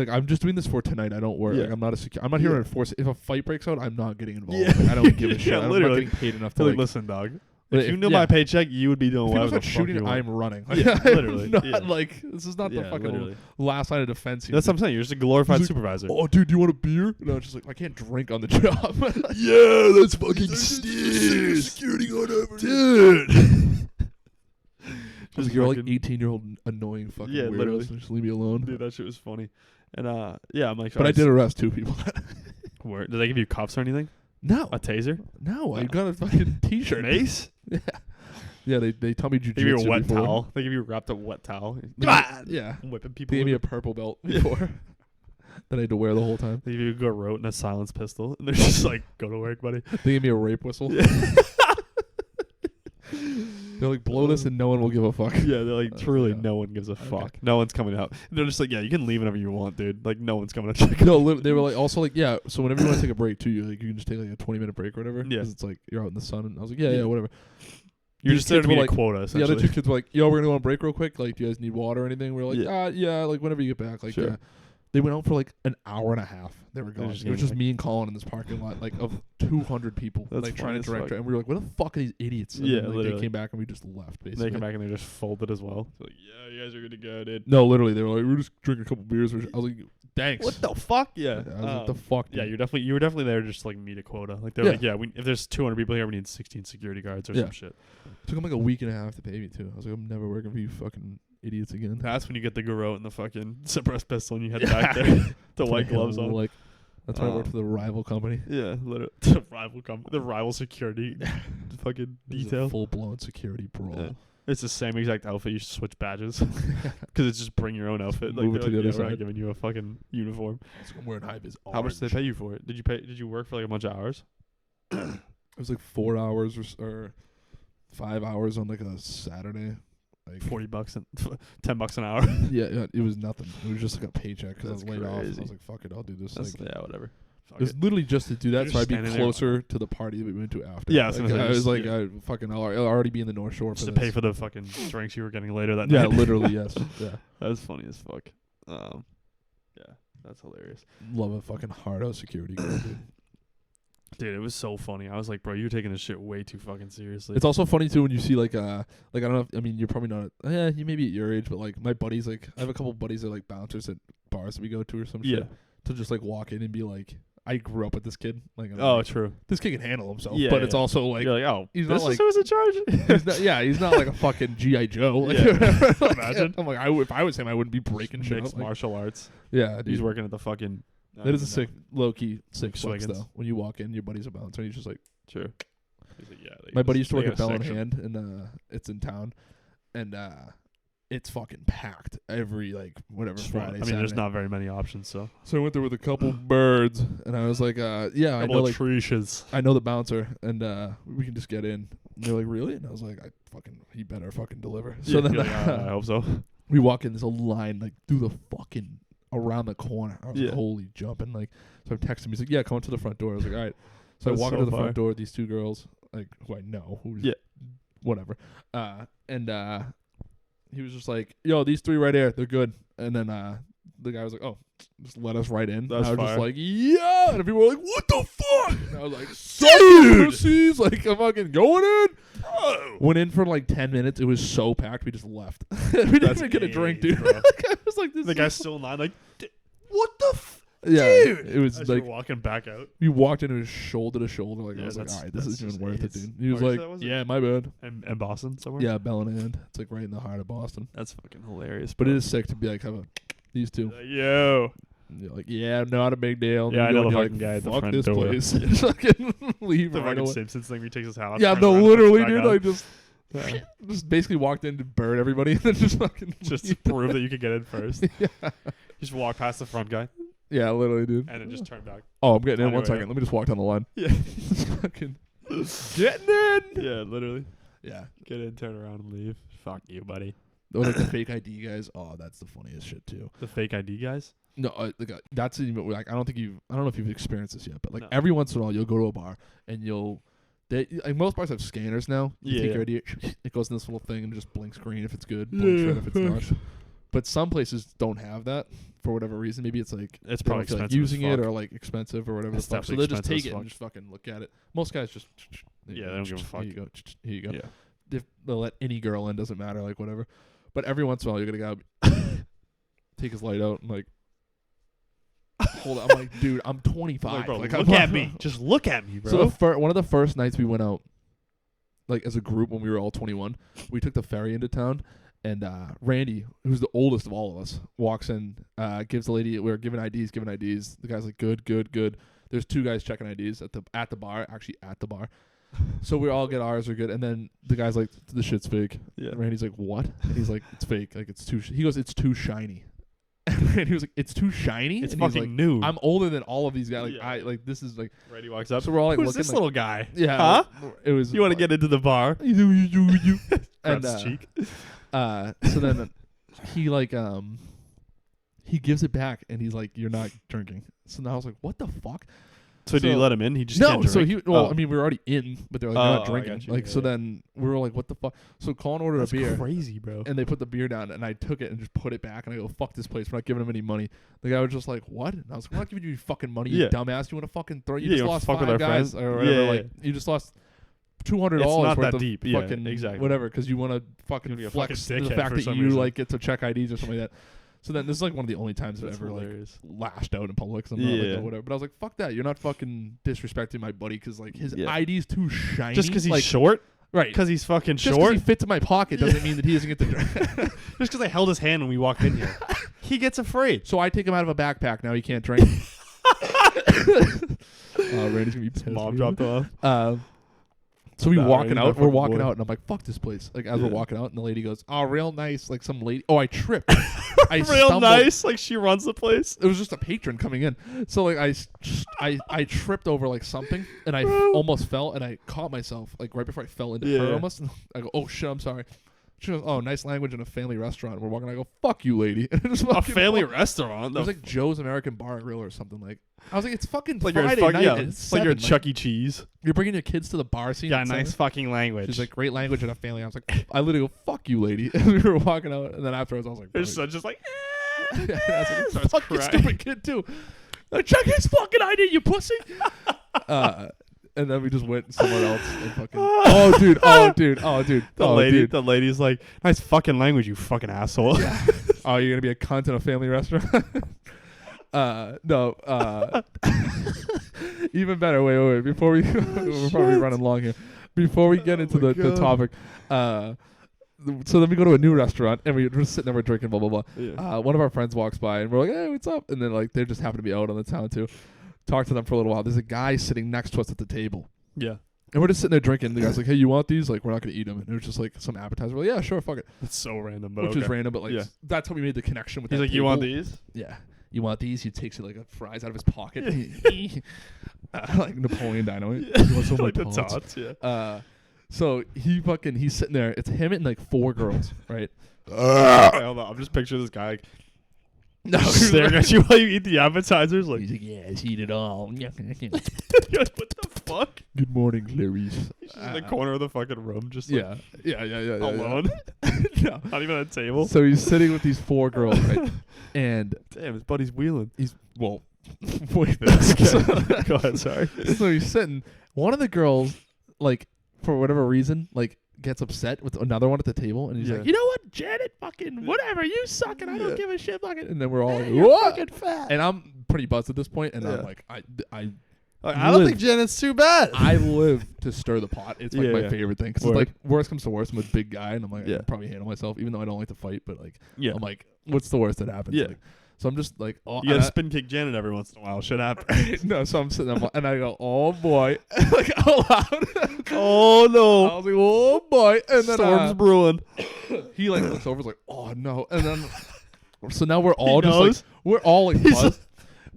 I'm just doing this for tonight. I don't work. Yeah. Like, I'm not a I'm not here Yeah. to enforce it. If a fight breaks out, I'm not getting involved. Yeah. Like, I don't give a shit. Yeah, I'm literally. not getting paid enough to Like, like. listen, dog. But If you if- knew yeah. my paycheck, you would be doing If people whatever the start fuck shooting, you want. I'm running. Yeah, literally, Not yeah. like this is not the Yeah, fucking literally. last line of defense here. That's what I'm saying. You're just a glorified He's like, supervisor. Oh, dude, do you want a beer? And I was just like, I can't drink on the job. Yeah, that's fucking stupid. Security guard ever, Dude. I was like, you're like 18-year-old annoying fucking Yeah, weirdos. literally. So just leave me alone. Dude, that shit was funny. And yeah, I'm like, But I did arrest 2 people. Word. Did they give you cuffs or anything? No, A taser? no, I got a fucking T-shirt. Mace? Yeah, they tell me jujitsu. They give you a wet before. towel. They give you wrapped up wet towel. They Come gave- on. Yeah. Whipping people. They gave me a with purple belt Yeah. before that I had to wear the whole time. it. They give you a garrote and a silence pistol. And they're just like, go to work, buddy. They gave me a rape whistle. They're like, blow this and no one will give a fuck. Yeah, they're like, truly, yeah. no one gives a Okay. fuck. No one's coming out. They're just like, yeah, you can leave whenever you want, dude. Like, no one's coming to check. No, they were like, also like, yeah. So whenever you want to take a break too, you can just take like a 20-minute break or whatever. Yeah. 'Cause it's like you're out in the sun. And I was like, yeah, Yeah. whatever. You're These just there to kids were meet like- a quota, The essentially. other 2 kids were like, yo, we're gonna go on a break real quick. Like, do you guys need water or anything? We were like, Yeah. yeah, like whenever you get back. Like, Sure. yeah. They went out for like an hour and a half. They were gone. just It was getting, just like- me and Colin in this parking lot, like of 200 people, That's like trying funny to as direct fuck. her. And we were like, what the fuck are these idiots? And Yeah, then, like, literally. they came back and we just left. They Basically, come back and they're just folded as well. Like, yeah, you guys are good to go, dude. no, literally, they were like, we're just drinking a couple beers. I was like, thanks. What the fuck? Yeah. I was like, the fuck? Yeah, dude? you were definitely there just to, like, meet a quota. Like they're Yeah. like, yeah, if there's 200 people here, we need 16 security guards or Yeah. some shit. Took them like a week and a half to pay me too. I was like, I'm never working for you fucking idiots again. That's when you get the garrote and the fucking suppressed pistol and you head back Yeah. there. The That's white my gloves whole, on. Like, that's why I worked Um, for the rival company. Yeah, literally. The rival security fucking It was a detail. full-blown security brawl. Yeah. It's the same exact outfit. You should switch badges because it's just bring your own outfit. Like, Move it they're to like, the yeah, other we're not side. giving you a fucking uniform. So I'm wearing high vis. How much did they pay you for it? Did you work for like a bunch of hours? It was like 4 hours or 5 hours on like a Saturday, like $40 and $10 an hour. yeah, it was nothing. It was just like a paycheck because I was That's laid off. I crazy. was like, fuck it, I'll do this. That's, Like, yeah, whatever. Fuck it was it. literally just to do that, You're so I'd be standing there- closer to the party that we went to after. Yeah, I was like, gonna say, I was just- like, yeah. I'll already be in the North Shore Just for to this. pay for the fucking drinks you were getting later that Yeah, night. literally, yes. Yeah, That's funny as fuck. Yeah, that's hilarious. love a fucking hard-out security guard, dude. Dude, it was so funny. I was like, bro, you're taking this shit way too fucking seriously. It's also funny too when you see like I don't know. I mean, you're probably not. You may be at your age, but like my buddies, like I have a couple buddies that are like bouncers at bars that we go to or some Yeah. shit. To just like walk in and be like, I grew up with this kid. Like, I'm Oh, like, true. this kid can handle himself. Yeah, but it's yeah. also like, You're like, oh, he's this not is like- who's in charge? he's not, yeah, he's not like a fucking GI Joe. Like, Yeah. like, Imagine. I'm like, if I was him, I wouldn't be breaking shit. Mixed Like, martial arts. yeah, He's dude. working at the fucking. That is a sick, low key, sick flex Swiggins. though. When you walk in, your buddy's a bouncer. And he's just like, True. He's like, yeah. my buddy used to they work at got a Bell in section. Hand, and it's in town, and it's fucking packed every like whatever Just Friday. I mean, there's Saturday. not very many options, so. So I went there with a couple birds, and I was like, yeah, I Couple know of like trees. I know the bouncer, and we can just get in. And they're like, really? And I was like, he better fucking deliver. So Yeah, then you're like, I hope so. we walk in, there's a line like through the fucking around the corner. I was Yeah. like, holy jumping. Like, so I'm texting him. He's like, yeah, come to the front door. I was like, all right. So That's I walk so into the far. front door. These two girls, like who I know, who's Yeah. whatever. And he was just like, yo, these three right here, they're good. And then the guy was like, oh, just let us right in. That's and I was fire. just like, yeah. And people were like, what the fuck? And I was like, Dude! pussies. Like, I'm fucking going in. Bro. Went in for like 10 minutes. It was so packed. We just left. we didn't That's even get a drink, AIDS, dude. bro. I was like, this The is guy's still in line, like, what the yeah, dude? it was As like you're walking back out. we walked in, it was shoulder to shoulder. Like Yeah, I was like, that's- all right, this that's isn't even just worth it, AIDS. dude. He was Where like, that was it? yeah, my bad. And Boston somewhere? Yeah, Bell and Hand. It's like right in the heart of Boston. That's fucking hilarious. But bro. it is sick to be like, have a these two. Yo. And you're like, yeah, not a big deal. And Yeah, you I go know and the you're fucking guy at the fuck front this door. place. Just fucking leave The right fucking away. Simpsons thing where he takes his hat off. Yeah, turns no, around, puts it literally, back dude. on. Like just basically walked in to bird everybody and then just fucking Just to leave. prove that you could get in first. yeah. Just walk past the front guy Yeah, literally, dude. and then just turn back. Oh, I'm getting in. Anyway, One second. yeah. Let me just walk down the line. Yeah. Just fucking getting in. Yeah, literally. Yeah. Get in, turn around, and leave. Fuck you, buddy. Or like the fake ID guys. Oh, that's the funniest shit too. The fake ID guys? No, that's even like I don't know if you've experienced this yet, but like No. every once in a while you'll go to a bar and like most bars have scanners now. You take Yeah. your ID, it goes in this little thing and just blinks green if it's good, blinks red if it's not. But some places don't have that for whatever reason. Maybe it's like It's they probably don't feel like expensive as using it fuck. or like expensive or whatever It's the fuck. So definitely they'll just expensive take as it and fuck. just fucking look at it. Most guys just there you Yeah, go, they don't give a fuck. Here you go. Here you go. Yeah. If they'll let any girl in, doesn't matter, like whatever. But every once in a while, you're gonna go take his light out and like hold on. I'm like, dude, I'm 25. Like, bro, like, look I'm at me. Just look at me, bro. So one of the first nights we went out, like as a group when we were all 21, we took the ferry into town, and Randy, who's the oldest of all of us, walks in, gives the lady, we're giving IDs. The guy's like, good. There's two guys checking IDs at the bar. So we all get ours are good, and then the guy's like, "This shit's fake." Yeah. And Randy's like, "What?" And he's like, "It's fake. Like it's too." He goes, "It's too shiny." And Randy was like, "It's too shiny." It's and he's fucking like, new. I'm older than all of these guys. Like Yeah. I like this is like. Randy walks up. So we're all like Who's looking this like, little guy? yeah. Huh? It was. You want to get into the bar? and Grabs his cheek. so then he like he gives it back and he's like, "You're not drinking." So now I was like, "What the fuck?" So did you let him in? He just No, can't so drink? he I mean we were already in, but they're like, "You're not Oh, I drinking." got you, Like yeah, so yeah. then we were like, "What the fuck?" So Colin ordered That's a beer. crazy, bro. And they put the beer down, and I took it and just put it back, and I go, "Fuck this place! We're not giving them any money." The guy was just like, "What?" And I was like, "We're not giving you fucking money, you Yeah. dumbass! You want to fucking throw? You Yeah, just you wanna lost fuck with 5 our guys friends? or whatever. Yeah, like you just lost $200 It's not worth that of deep. Yeah, fucking exactly. whatever because you want to Gonna fucking be a flex fucking the dickhead fact for that some you reason. like get to check IDs or something like that." So then this is like one of the only times I've That's ever like hilarious. lashed out in public. 'Cause I'm not like Yeah. that, whatever. But I was like, "Fuck that! You're not fucking disrespecting my buddy because like his Yeah. ID's too shiny." Just because he's like, short? right? Because he's fucking Just because short? he fits in my pocket doesn't mean that he doesn't get the drink. Just because I held his hand when we walked in here. He gets afraid. So I take him out of a backpack. Now he can't drink. Randy's gonna be pissed. Mom dropped off. So we Nah, walking he's my out. We're fucking walking boy. out, and I'm like, "Fuck this place!" Like as we're Yeah. walking out, and the lady goes, "Oh, real nice." Like some lady. Oh, I tripped. I Real stumbled. nice. Like she runs the place. It was just a patron coming in. So like I tripped over like something, and I Bro. almost fell, and I caught myself like right before I fell into her Yeah. almost. I go, "Oh shit, I'm sorry." She goes, "Oh, nice language in a family restaurant." And we're walking. I go, "Fuck you, lady." And just A fucking family walk. restaurant. It was like Joe's American Bar and Grill or something. Like I was like, "It's fucking like you're Friday fuck, night. yeah, It's it's like you're 7, Chuck E. Cheese. you're bringing your kids to the bar scene. Yeah, at nice 7? fucking language. She's like, "Great language in a family." I was like, I literally go, "Fuck you, lady." And we were walking out, and then afterwards, I was like, Her "Bro, son just like, and I was like, starts fuck you, crying. stupid kid too. Like, check his fucking ID, you pussy. And then we just went somewhere else and fucking. Oh dude. The lady's like, nice fucking language, you fucking asshole. Oh, you're gonna be a cunt in a family restaurant. No. Even better. Wait. Before we, we're probably running long here. Before we get into my the God. topic, so then we go to a new restaurant and we're just sitting there, we're drinking, blah blah blah. Yeah. One of our friends walks by and we're like, "Hey, what's up?" And then like they just happen to be out on the town too. Talk to them for a little while. There's a guy sitting next to us at the table, Yeah. and we're just sitting there drinking. The guy's like, "Hey, you want these?" Like, we're not gonna eat them. And it was just like some appetizer. We're like, "Yeah, sure, fuck it." It's so random, but Which okay. is random, but like Yeah. that's how we made the connection with. He's that like, you want table. these? Yeah. You want these? He takes it like a fries out of his pocket. Like Napoleon Dynamite. You want some of my like the tots? tots, yeah. So he's sitting there. It's him and like 4 girls, right? Okay, hold on. I'm just picturing this guy like, No, staring at you while you eat the appetizers. Like, he's like, "Yes, eat it all." you're like, what the fuck? Good morning, Clarice. He's just in the corner of the fucking room, just like, Yeah. alone. No. Not even at a table. So he's sitting with these 4 girls, right? And Damn, his buddy's wheeling. he's well. Wait. Go ahead, sorry. So he's sitting. One of the girls, like for whatever reason, like gets upset with another one at the table, and he's Yeah. like, "You know what, Janet? Fucking whatever. You suck, and I don't Yeah. give a shit. Fucking." And then we're all like, You're "What?" fucking fat. And I'm pretty buzzed at this point, and Yeah. I'm like, I Like, I don't live- think Janet's too bad. I live to stir the pot. It's like Yeah, my yeah. favorite thing. 'Cause Word. it's like worst comes to worst, I'm a big guy, and I'm like, I Yeah. can probably handle myself, even though I don't like to fight. But like, Yeah. I'm like, what's the worst that happens? Yeah. Like, so I'm just like, oh, You gotta spin kick Janet every once in a while. Shit happens. no. So I'm sitting there, and I go, "Oh boy," like out loud. Oh I no. was like, "Oh boy," and then Storm's brewing. he like looks over, is like, "Oh no," and then so now we're all just knows? like, we're all like He's buzzed.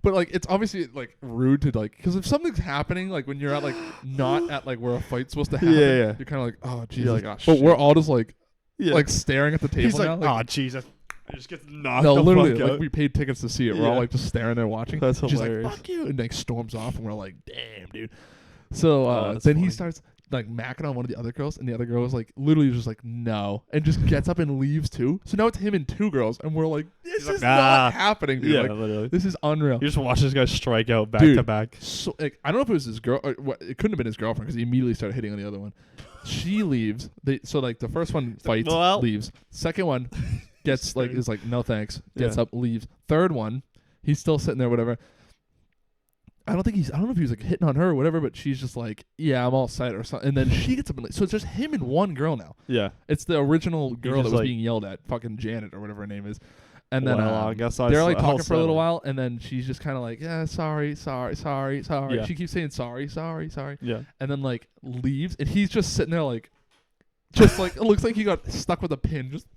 But like it's obviously like rude to like, because if something's happening like when you're at like not at like where a fight's supposed to happen, Yeah. you're kind of like, "Oh Jesus," You're like, "Oh, but shit." we're all just like Yeah. like staring at the table He's like, now. oh Jesus. I just get knocked No, the literally, fuck like out. we paid tickets to see it. We're all Yeah. like just staring there watching. That's She's hilarious. like, "Fuck you," and like storms off, and we're like, "Damn, dude." So Oh, that's then he funny. starts like macking on one of the other girls, and the other girl was like, literally just like, "No," and just gets up and leaves too. So now it's him and 2 girls, and we're like, "This He's like, is "Nah." not happening, dude. Yeah, Like, literally. this is unreal." You just watch this guy strike out back Dude. to back. So like, I don't know if it was his girl. Or what, it couldn't have been his girlfriend because he immediately started hitting on the other one. She leaves. So like the first one fights, Well. leaves. Second one gets like is like, "No thanks." Gets Yeah. up, leaves. Third one, he's still sitting there, whatever. I don't know if he was like hitting on her or whatever, but she's just like, "Yeah, I'm all set" or something. And then she gets up and leaves. So it's just him and one girl now. Yeah. It's the original girl that just, was like- being yelled at, fucking Janet or whatever her name is. And then Well, I guess they're like I'll talking for a little settle. while, and then she's just kind of like, "Yeah, sorry." Yeah. She keeps saying sorry. Yeah. And then like leaves, and he's just sitting there like, just like it looks like he got stuck with a pin, just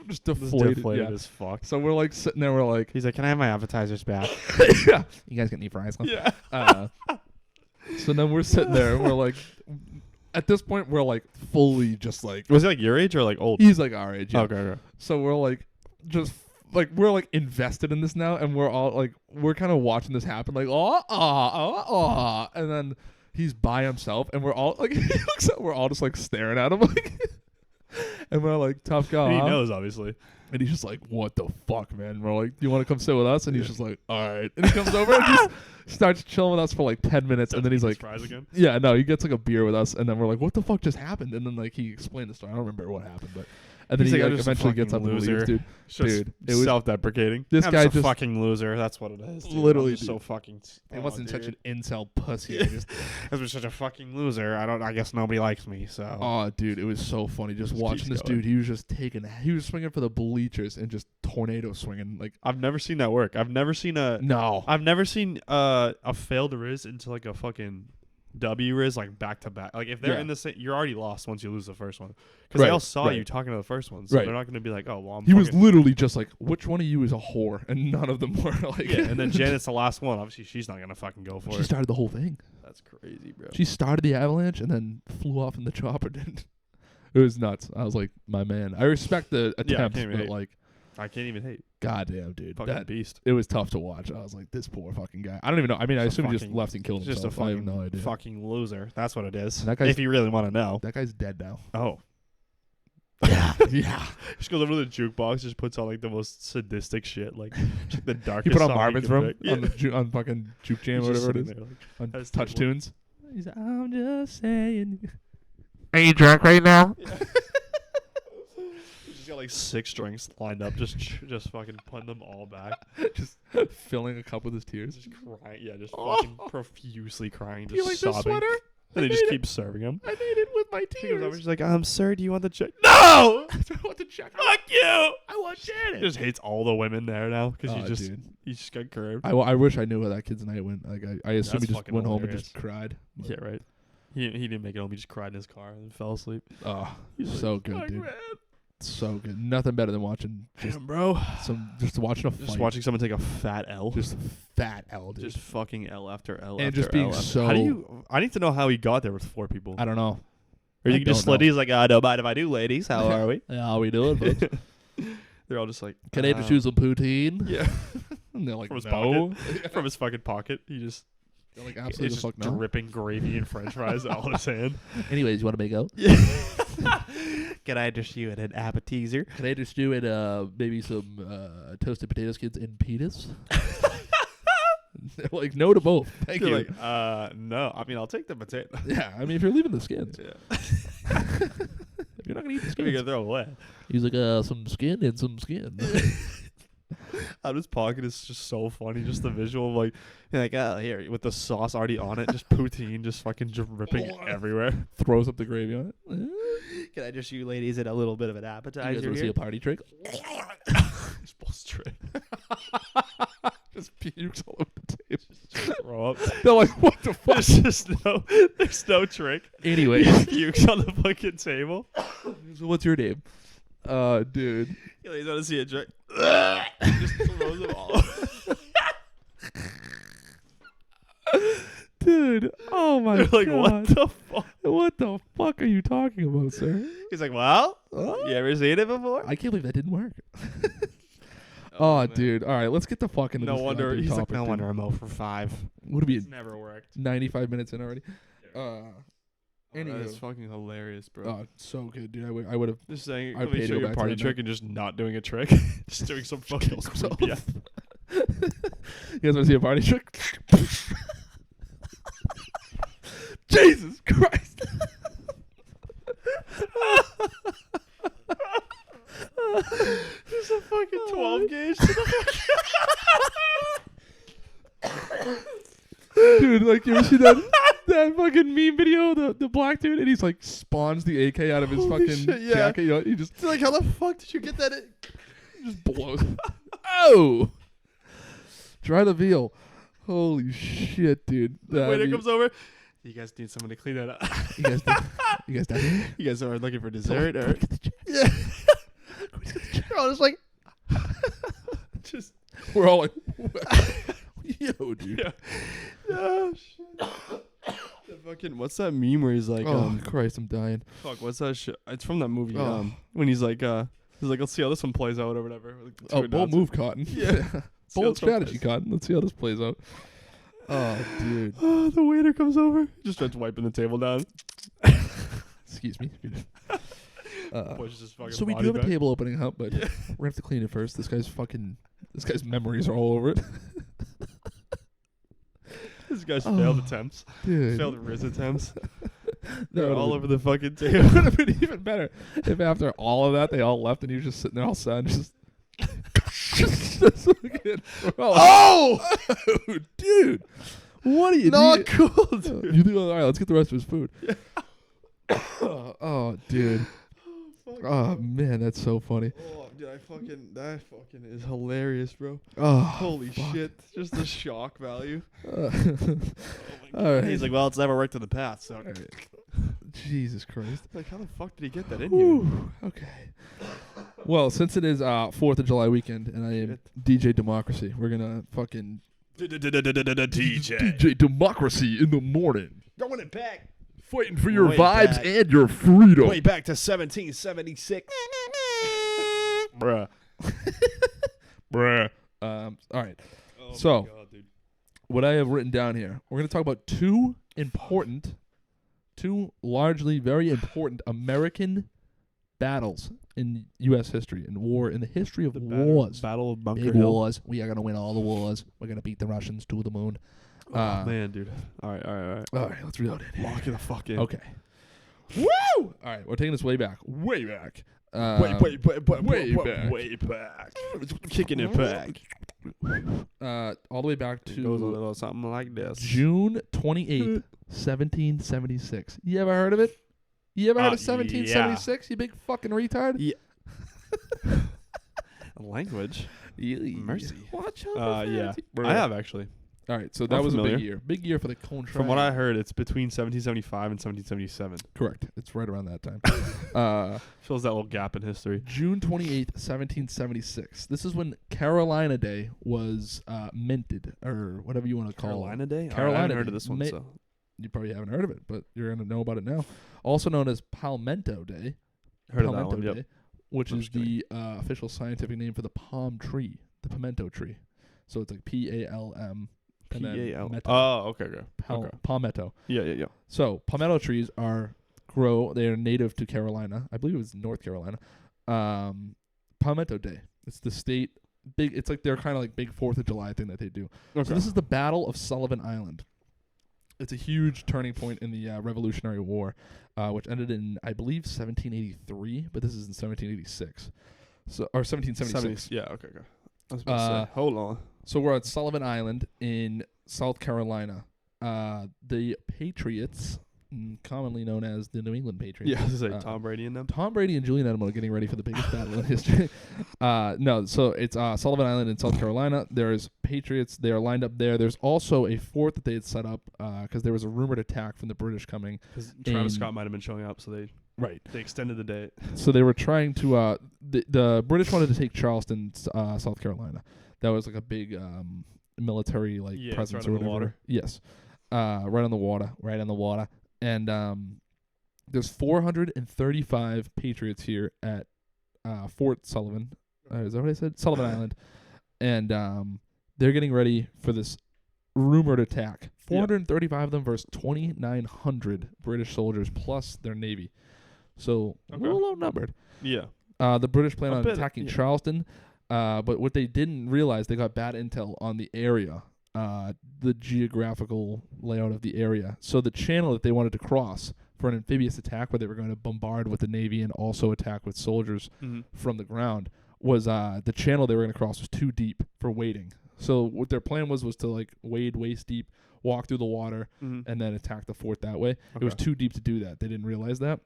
Just deflated. deflated Yeah. as fuck. So we're like sitting there, we're like, He's like, can I have my appetizers back? "Yeah, you guys got any fries?" Huh? Yeah. So then we're sitting there, and we're like, at this point, we're like fully just like, Was he like your age or like old? he's like our age. Yeah. Okay. So we're like, just like we're like invested in this now, and we're all like, we're kind of watching this happen, like, and then he's by himself, and we're all like, he looks at, we're all just like staring at him, like, and we're like, "Tough guy." And he huh?" knows, obviously. And he's just like, "What the fuck, man?" And we're like, "Do you want to come sit with us?" And he's just like, "All right." And he comes over and just starts chilling with us for like 10 minutes, and then he's like, fries again. "Yeah, no." He gets like a beer with us, and then we're like, "What the fuck just happened?" And then like he explained the story. I don't remember what happened, but and then He's he like, like, "I'm just a eventually gets up fucking and loser." leaves, dude. It's just Dude, it was self-deprecating. this I'm guy just a just- fucking loser. That's what it is. Dude. Literally, I'm just dude. so fucking. It wasn't such dude. an incel pussy. I just, I'm such a fucking loser. I guess nobody likes me. So. oh, dude, it was so funny just Just watching keeps this going. dude. He was just he was swinging for the bleachers and just tornado swinging like I've never seen that work. I've never seen a failed Riz into like a fucking W Riz like back to back. Like if they're Yeah. in the same, you're already lost once you lose the first one because they Right, all saw right. you talking to the first one, so Right. they're not gonna be like, oh well, I'm he was fucking-" literally just like, "Which one of you is a whore?" And none of them were like. yeah. And then Janet's the last one. Obviously, she's not gonna fucking go for she it. started the whole thing. That's crazy, bro. She started the avalanche and then flew off in the chopper. Didn't. It was nuts. I was like, my man. I respect the attempts, can't even but hate. like, I can't even hate. goddamn, dude, Fucking that beast. it was tough to watch. I was like, this poor fucking guy. I don't even know. I mean, I Just a assume he just fucking- left and killed He's just a himself. I have fucking no idea. fucking loser. That's what it is. And that guy's- If you really want to know. That guy's dead now. Oh. Yeah, yeah. Just goes over to the jukebox, just puts on like the most sadistic shit, like just the He darkest. put on song Marvin's can Room pick. on the on fucking Juke Jam or He's just whatever it is sitting there, like, on That's Touch terrible. Tunes. He's like, I'm just saying. Are you drunk right now? He's just got like 6 drinks lined up, just fucking putting them all back, Just filling a cup with his tears. just crying. Yeah, just fucking profusely crying, Do you just like this sobbing. sweater? And I they just made keep serving him. I made it with my She goes over, tears. she's like, sir, do you want the check? No! I want to check. Fuck you! I want He Janet. just hates all the women there now because Oh, dude. he just got curved. I wish I knew how that kid's night went. Like I assume That's he just fucking went home and just hilarious. cried. Yeah, right. He didn't make it home. He just cried in his car and fell asleep. Oh, He's so like, good, "Fuck, dude. man." So good. Nothing better than watching Damn, bro. just watching a fight. Just watching someone take a fat L. Just fat L, dude. Just fucking L after L And after just being L after- so- How do you? I need to know how he got there with 4 people. I don't know. Or I you can just don't slid. know. He's like, don't mind if I do, ladies. How are we? Yeah, how we doing, folks? They're all just like, Can I just use some poutine? Yeah. And they're like, From his no. From his fucking pocket, he just They're like, it's absolutely just the fuck no. dripping gravy and French fries all in his hand. Anyways, you want to make out? Yeah. Can I just you an appetizer? Can I just do it? Maybe some toasted potato skins and penis. They're like, no to both. Thank You're you. like, no. I mean, I'll take the potato. Yeah, I mean, if you're leaving the skins, Yeah. if you're not gonna eat the You're skins, gonna throw away. he's like, some skin and some skin. Out of his pocket is just so funny. Just the visual of like, you're like, oh, here with the sauce already on it, just poutine, just fucking dripping everywhere. Throws up the gravy on it. Can I just you ladies in a little bit of an You appetizer guys want to see a party trick? Just pull straight. Just pukes all over the table. Throw up. They're like, what the fuck? There's no trick. Anyway, He just pukes on the fucking table. so what's your name? Dude. You ladies want to see a trick? Just throws them all. Dude, oh my They're like, god. what the fuck? What the fuck are you talking about, sir? He's like, well, Oh. you ever seen it before? I can't believe that didn't work. Oh, man. dude. All right, let's get the fuck into No this wonder. goddamn He's like, topic, no dude. wonder I'm 0 for 5. Would it be It's never worked. 95 minutes in already? That is Anywho. fucking hilarious, bro. Oh, so good, dude. I would have Just saying, I'd let pay me to show go you a back to party that trick and just not doing a trick. Just doing some fucking kills himself. Yeah. You guys want to see a party trick? Jesus Christ. There's a fucking 12 gauge to the Dude, like, you ever see that fucking meme video, the black dude, and he's like spawns the AK out of his Holy fucking shit, yeah. jacket. You know, he just like, how the fuck did you get that in? just blows. Oh! Try the veal. Holy shit, dude. The waiter you, comes over. You guys need someone to clean that up. you guys done here? You guys are looking for dessert, or Get the check. yeah. We're all just like, just We're all like, yo, dude. yeah. Oh shit. The fucking what's that meme where he's like, Oh, Christ, I'm dying. fuck, what's that shit? It's from that movie. Oh. When he's like, let's see how this one plays out or whatever. Like, the two Oh, bold announcers. move, Cotton. Yeah. See how Bold this one strategy, plays. Cotton. Let's see how this plays out. Oh, dude. Oh, the waiter comes over. Just starts wiping the table down. Excuse me. Pushes his fucking So we do body have a back. table opening up, but Yeah. we're gonna have to clean it first. This guy's memories are all over it. This guy's Oh, failed attempts. Dude. Failed Riz attempps. That They're would've all been- over the fucking It table. would have been even better if after all of that they all left and he was just sitting there all sad, just. Just looking- Oh! dude! What are you Not doing? cool, dude. You think, all right, let's get the rest of his food. Oh, dude. Oh, man, that's so funny. Oh, dude, that fucking is hilarious, bro. Oh, Holy fuck. shit. Just the shock value. All right. He's like, well, it's never worked in the past, so. Jesus Christ. Like, how the fuck did he get that in you? Whew, okay. Well, since it is 4th of July weekend and I am DJ Democracy, we're going to fucking TJ. DJ Democracy in the morning. Throwing it back. Fighting for your Way vibes back. and your freedom. Way back to 1776. Bruh. Bruh. All right. Oh So- my God, dude. What I have written down here, we're going to talk about two largely very important American battles in U.S. history and war in the history of wars. Battle of Bunker Big Hill. wars. We are going to win all the wars. We're going to beat the Russians to the moon. Oh, man, dude. All right. All right, let's reload it. Lock it the fuck in. Okay. Woo! All right, we're taking this way back. Way back. Way way back. Kicking it back. All the way back It goes a to little something like this. June 28th, 1776. You ever heard of it? You ever heard of 1776, you big fucking retard? Yeah. Language. Mercy. Watch out. Yeah. I have actually. All right, so that I'm was a familiar. big year. Big year for the Cone From what I heard, it's between 1775 and 1777. Correct. It's right around that time. Fills that little gap in history. June 28th, 1776. This is when Carolina Day was minted, or whatever you want to call Carolina Day? I Carolina haven't heard Day. of this one, Ma- so. You probably haven't heard of it, but you're going to know about it now. Also known as Palmetto Day. Heard of that Palmetto one, yep. Day, which I'm is just kidding. the official scientific name for the palm tree, the pimento tree. So it's like Palm. And then P-A-L. metto. Oh, okay. Palmetto. Yeah. So palmetto trees they are native to Carolina. I believe it was North Carolina. Palmetto Day. It's the state it's like their kind of like big 4th of July thing that they do. Okay. So this is the Battle of Sullivan Island. It's a huge turning point in the Revolutionary War, which ended in, I believe, 1783, but this is in 1786. Or 1776. Yeah, okay. I was about to say, hold on. So we're on Sullivan Island in South Carolina. The Patriots, commonly known as the New England Patriots. Yeah, I was going to say Tom Brady and them. Tom Brady and Julian Edelman are getting ready for the biggest battle in history. No, so it's Sullivan Island in South Carolina. There's Patriots. They are lined up there. There's also a fort that they had set up because there was a rumored attack from the British coming. Because Travis Scott might have been showing up, so they extended the date. So they were trying to the British wanted to take Charleston, South Carolina. That was like a big military presence right or on the whatever. water. Yes, right on the water. And there's 435 Patriots here at Fort Sullivan. Is that what I said? Sullivan Island. And they're getting ready for this rumored attack. 435 of them versus 2,900 British soldiers plus their navy. So a little outnumbered. Yeah. The British plan on bit, attacking yeah. Charleston, but what they didn't realize, they got bad intel on the area, the geographical layout of the area. So the channel that they wanted to cross for an amphibious attack, where they were going to bombard with the navy and also attack with soldiers from the ground, was the channel they were going to cross was too deep for wading. So what their plan was to wade waist deep, walk through the water, and then attack the fort that way. It was too deep to do that. They didn't realize that.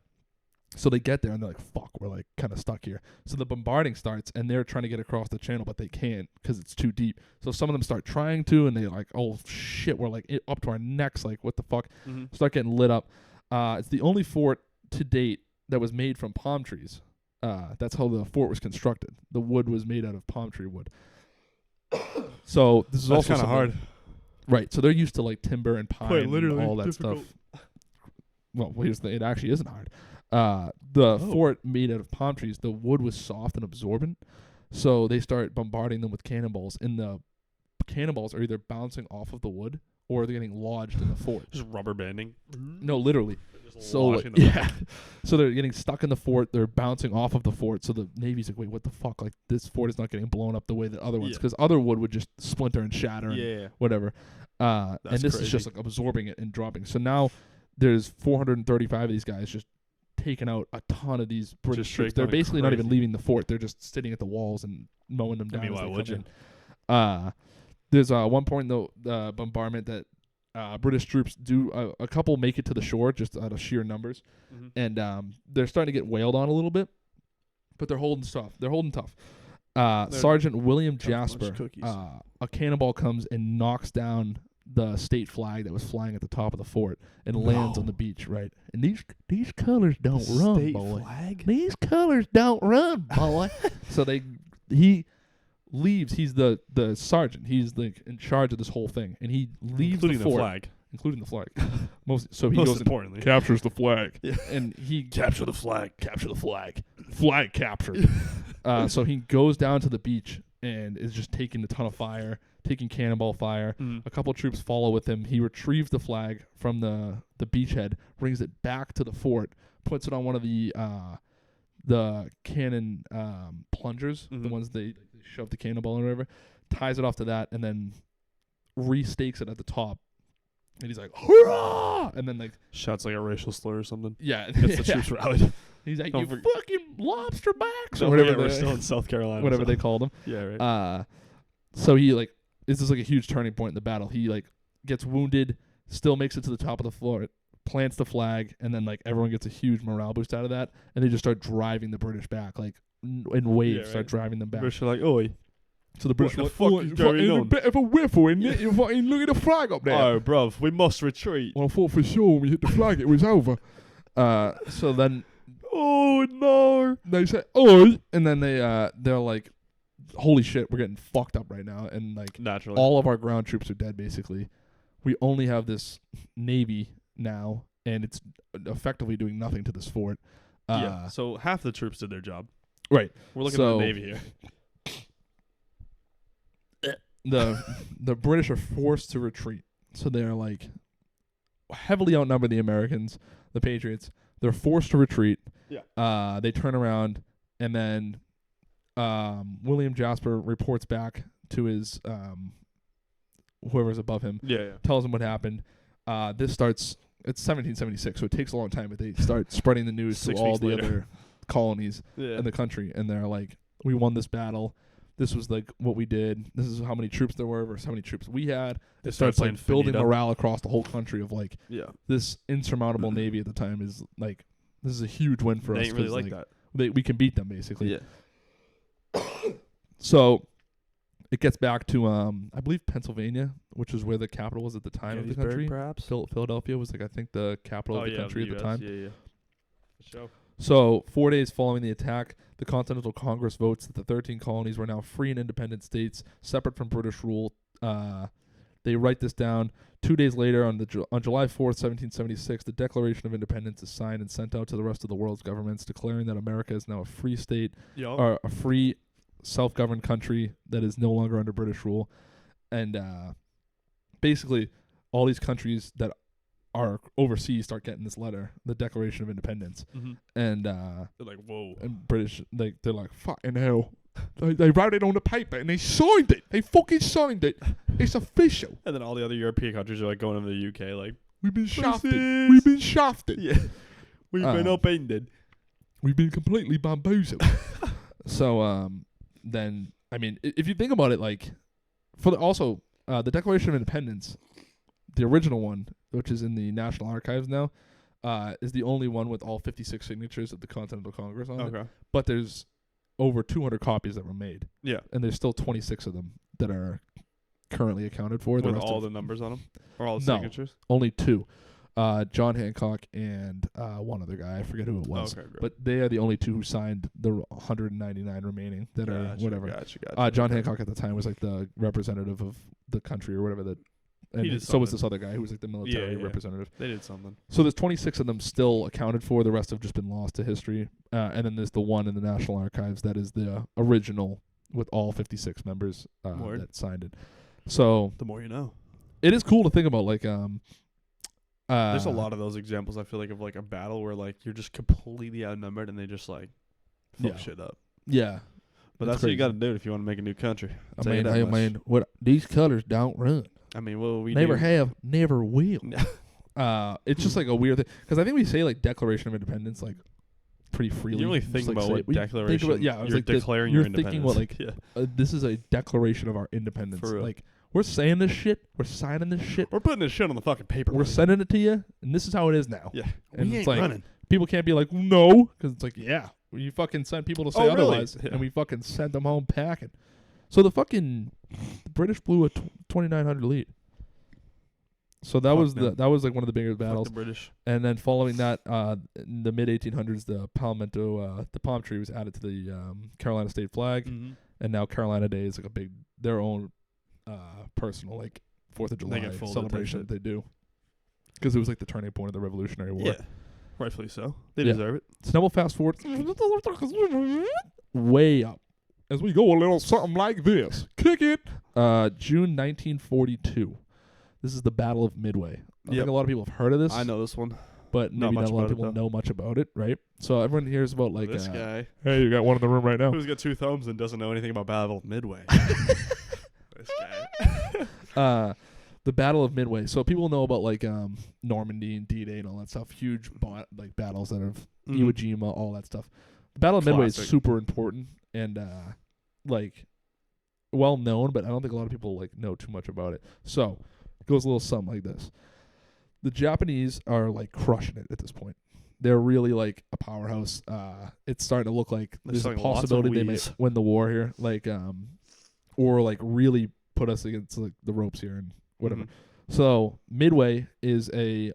So they get there and they're like, fuck, we're like kind of stuck here. So the bombarding starts and they're trying to get across the channel, but they can't because it's too deep. So some of them start trying to, and they're like, oh shit, we're like up to our necks. Like, what the fuck? Start getting lit up. It's the only fort to date that was made from palm trees. That's how the fort was constructed. The wood was made out of palm tree wood. So this is That's also kind of hard. Right. So they're used to timber and pine and all that difficult. stuff. Well, here's the thing. It actually isn't hard. The fort made out of palm trees, the wood was soft and absorbent, so they start bombarding them with cannonballs, and the cannonballs are either bouncing off of the wood or they're getting lodged in the fort. Just rubber banding. No, literally. Just So lodging the yeah, so they're getting stuck in the fort. They're bouncing off of the fort. So the Navy's like, wait, what the fuck? Like, this fort is not getting blown up the way that other ones, because other wood would just splinter and shatter and whatever. And this is just absorbing it and dropping. So now there's 435 of these guys just taking out a ton of these British troops. They're basically not even leaving the fort. They're just sitting at the walls and mowing them down. I mean, why would you? There's one point in the bombardment that British troops do. A couple make it to the shore just out of sheer numbers, and they're starting to get wailed on a little bit, but they're holding tough. Sergeant William Jasper, a cannonball comes and knocks down the state flag that was flying at the top of the fort and lands on the beach, right? And these colors don't run, state boy. Flag? These colors don't run, boy. So he leaves. He's the sergeant. He's in charge of this whole thing, and he leaves Including the fort, flag. including the flag. So he Most goes and importantly, captures the flag, Yeah. and he capture the flag. capture the flag. Flag captured. So he goes down to the beach and is just taking a ton of fire, taking cannonball fire. Mhm. A couple troops follow with him. He retrieves the flag from the beachhead, brings it back to the fort, puts it on one of the cannon plungers, the Mhm. ones they shove the cannonball or whatever, ties it off to that, and then restakes it at the top. And he's like, hurrah! And then like, Shouts like a racial slur or something. yeah, Gets the troops rallied. He's like, Don't you forget- fucking lobster backs, or Don't whatever forget we're they- still in South Carolina. whatever so- they called him. Yeah, right. So he like, this is like a huge turning point in the battle. He like gets wounded, still makes it to the top of the floor, plants the flag, and then like everyone gets a huge morale boost out of that, and they just start driving the British back, like in waves, Yeah, start right. driving them back. British are like, oi. So the British the were fuck like, is "Oh, going fucking a on?" bit of a whiffle, isn't it? You fucking look at the flag up there. Oh, bruv, we must retreat. Well, I thought for sure when we hit the flag it was over. So then Oh, no. they say, "Oi," and then they're like, "Holy shit, we're getting fucked up right now," and like Naturally. all of our ground troops are dead. Basically, we only have this navy now, and it's effectively doing nothing to this fort. Yeah. So half the troops did their job. Right. We're looking So- at the Navy here. The British are forced to retreat, so they're like heavily outnumber the Americans, the Patriots. They're forced to retreat. Yeah. They turn around, and then William Jasper reports back to his whoever's above him, Yeah. tells him what happened. This starts. It's 1776, so it takes a long time, but they start spreading the news to 6 all weeks the later. other colonies Yeah. in the country, and they're like, "We won this battle. This was like what we did. This is how many troops there were versus how many troops we had." They It start starts like playing building Finita. morale across the whole country of like Yeah. this insurmountable navy at the time is like this is a huge win for They us. ain't really 'cause, like that. we can beat them basically. Yeah. So it gets back to I believe Pennsylvania, which is where the capital was at the time of the Gettysburg, country. perhaps. Philadelphia was like I think the capital of the country at the time. Yeah, yeah. Show. So 4 days following the attack, the Continental Congress votes that the 13 colonies were now free and independent states, separate from British rule. They write this down. 2 days later, on July 4th, 1776, the Declaration of Independence is signed and sent out to the rest of the world's governments, declaring that America is now a free state, Yeah. or a free, self-governed country that is no longer under British rule. And basically, all these countries that are overseas start getting this letter, the Declaration of Independence, Mm-hmm. and They're like, whoa. British, they're like, fucking hell. They wrote it on the paper and they signed it. They fucking signed it. It's official. And then all the other European countries are like going into the UK, like, We've been shafted. Pussies. We've been shafted. yeah, we've been Uh, upended. We've been completely bamboozled. So, then, I mean, if you think about it, like, the Declaration of Independence, the original one, which is in the National Archives now, is the only one with all 56 signatures of the Continental Congress on it. Okay. But there's over 200 copies that were made, Yeah. and there's still 26 of them that are currently accounted for. The With rest all of the numbers on them, or all the No. signatures. only two, John Hancock and one other guy. I forget who it was. Okay, great. But they are the only two who signed the 199 remaining that are Gotcha, whatever. Gotcha. John Hancock at the time was like the representative of the country or whatever. And He did so was something. this other guy who was like the military yeah. representative. They did something. So there's 26 of them still accounted for. The rest have just been lost to history. And then there's the one in the National Archives that is the original with all 56 members Word. that signed it. So The more you know. it is cool to think about. Like, There's a lot of those examples. I feel like of like a battle where like you're just completely outnumbered and they just like fuck Yeah. shit up. Yeah. But It's that's what you crazy. got to do if you want to make a new country. I Tell you mean, that hey, much. man, what these colors don't run. I mean, well, we Never do. have, never will. No. It's just like a weird thing because I think we say like Declaration of Independence like pretty freely. You really Just, think like, about say what it. We think declaration about- yeah, I was you're like, declaring you're your thinking independence. what, like, yeah. This is a declaration of our independence. For real. Like we're saying this shit, we're signing this shit, We're putting this shit on the fucking paper. we're buddy. sending it to you, and this is how it is now. Yeah. And we it's ain't like- running. People can't be like no, because it's like yeah, you fucking sent people to say Oh, really? otherwise, Yeah. and we fucking sent them home packing. So the British blew a 2,900 lead. So that Fuck was them. that was like one of the biggest Fuck battles. the British. And then following that, in the mid 1800s, the palm tree was added to the Carolina state flag, Mm-hmm. and now Carolina Day is like their own personal like 4th of They July get full of that celebration shit. that they do. because it was like the turning point of the Revolutionary War. Yeah, rightfully so. They Yeah. deserve it. So now we'll fast forward way up as we go a little something like this. Kick it. June 1942. This is the Battle of Midway. I Yep. think a lot of people have heard of this. I know this one. but Not maybe much not a lot of about it, people though. know much about it, right? So everyone hears about like This guy hey, you got one in the room right now. who's got 2 thumbs and doesn't know anything about Battle of Midway. This guy. The Battle of Midway. So people know about like Normandy and D-Day and all that stuff. Huge like battles that have Iwo Jima, all that stuff. The Battle of Midway is Classic. super important and like well known, but I don't think a lot of people like know too much about it. So it goes a little something like this. The Japanese are like crushing it at this point. They're really like a powerhouse. It's starting to look like They're there's a selling lots of possibility they Wiis. might win the war here, like or like really put us against like the ropes here and whatever. Mhm. So Midway is a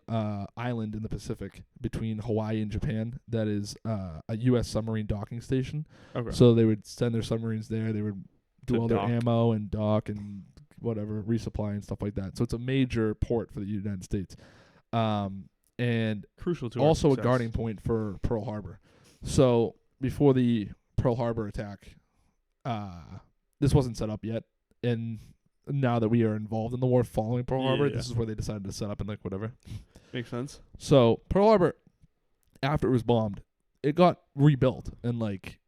island in the Pacific between Hawaii and Japan that is a U.S. submarine docking station. Okay. So they would send their submarines there. They would do To all dock. their ammo and dock and whatever, resupply and stuff like that. So it's a major port for the United States. And Crucial to our also a success. guarding point for Pearl Harbor. So before the Pearl Harbor attack, this wasn't set up yet. And now that we are involved in the war following Pearl Harbor, Yeah. this is where they decided to set up and like whatever. Makes sense. So Pearl Harbor, after it was bombed, it got rebuilt and like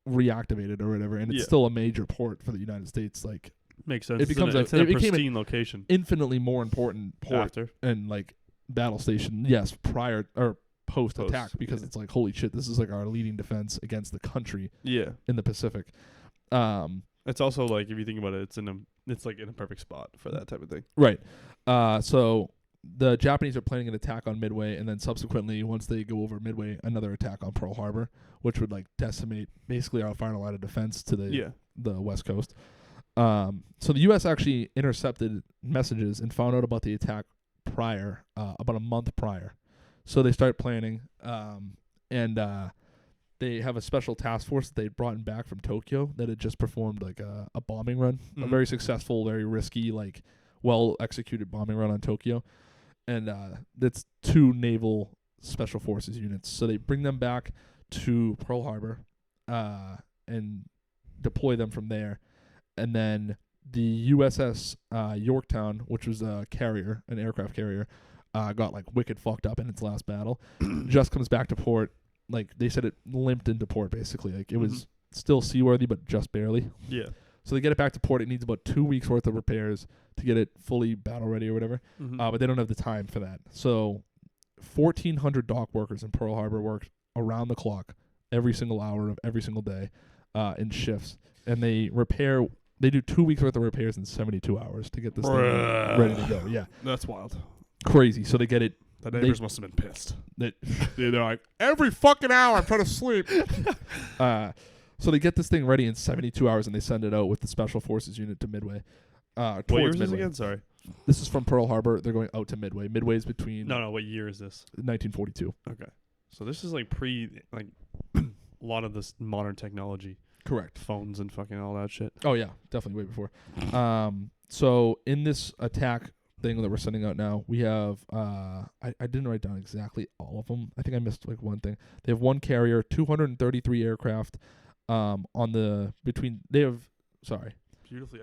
reactivated or whatever, and it's Yeah. still a major port for the United States. Like Makes sense. It becomes it's a- in it a became a- pristine location. infinitely more important port After. and like battle station. Yes, prior or post attack, because yeah. it's like holy shit, this is like our leading defense against the country Yeah. in the Pacific. It's also like if you think about it, it's like in a perfect spot for that type of thing. Right. So the Japanese are planning an attack on Midway, and then subsequently, once they go over Midway, another attack on Pearl Harbor, which would like decimate basically our final line of defense to Yeah. the West Coast. So the U.S. actually intercepted messages and found out about the attack prior, about a month prior. So they start planning, and they have a special task force that they brought back from Tokyo that had just performed like a bombing run, a Mhm. very successful, very risky, like well executed bombing run on Tokyo, and that's 2 naval special forces units. So they bring them back to Pearl Harbor, and deploy them from there, and then the USS Yorktown, which was a carrier, an aircraft carrier, got like wicked fucked up in its last battle. Just comes back to port. Like they said, it limped into port basically. Like it was still seaworthy, but just barely. Yeah. So they get it back to port. It needs about 2 weeks worth of repairs to get it fully battle ready or whatever. Mhm. But they don't have the time for that. So 1,400 dock workers in Pearl Harbor worked around the clock, every single hour of every single day, in shifts, and they repair. They do 2 weeks worth of repairs in 72 hours to get this thing Bruh. ready to go. Yeah, That's wild. crazy. So they get it. The neighbors must have been pissed. They're like every fucking hour I'm trying to sleep. So they get this thing ready in 72 hours and they send it out with the special forces unit to Midway. What Towards year is this Midway. again? Sorry. This is from Pearl Harbor. They're going out to Midway. Midway is between No. What year is this? 1942. Okay. So this is like a lot of this modern technology, Correct. phones and fucking all that shit. Oh yeah, definitely way before. So in this attack thing that we're sending out now, we have I didn't write down exactly all of them. I think I missed like one thing. They have 1 carrier, 233 aircraft. Beautifully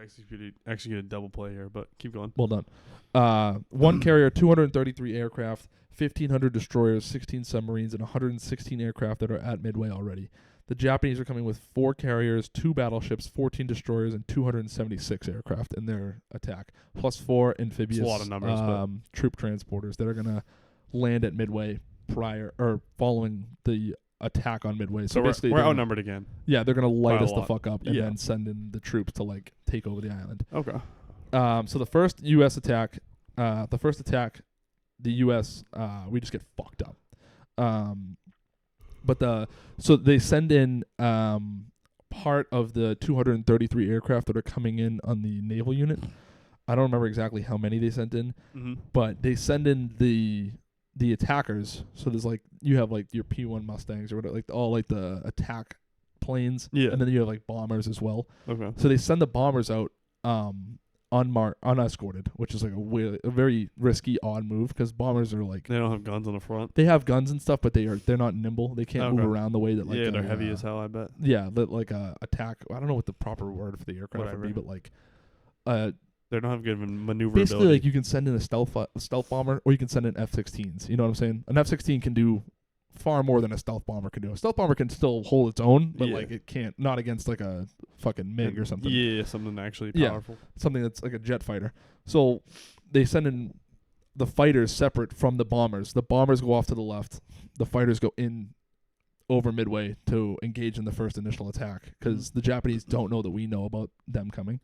executed double play here, but keep going. Well done. 1 carrier, 233 aircraft, 1,500 destroyers, 16 submarines, and 116 aircraft that are at Midway already. The Japanese are coming with 4 carriers, 2 battleships, 14 destroyers, and 276 aircraft in their attack, plus 4 amphibious lot of numbers, but- troop transporters that are going to land at Midway following the attack on Midway. So basically, we're they're gonna- outnumbered again. Yeah, they're going to light by a us the lot. fuck up and Yeah. then send in the troops to like take over the island. Okay. So the first U.S. attack, the U.S. We just get fucked up. So they send in part of the 233 aircraft that are coming in on the naval unit. I don't remember exactly how many they sent in, Mm-hmm. but they send in the attackers. So there's like you have like your P-1 Mustangs or whatever, like all like the attack planes. Yeah. And then you have like bombers as well. Okay. So they send the bombers out unescorted, which is like a very risky, odd move because bombers are like They don't have guns on the front. they have guns and stuff, but they're not nimble. They can't move Okay. around the way that like Yeah, they're heavy as hell, I bet. Yeah, that like a attack. I don't know what the proper word for the aircraft would be, Whatever. but like They don't have good maneuverability. basically like you can send in a stealth bomber or you can send in F-16s. You know what I'm saying? An F-16 can do far more than a stealth bomber can do. A stealth bomber can still hold its own, but Yeah. like it can't not against like a fucking MiG or something. Yeah, something actually Yeah. powerful. Something that's like a jet fighter. So they send in the fighters separate from the bombers. The bombers go off to the left. The fighters go in over midway to engage in the first initial attack because the Japanese don't know that we know about them coming.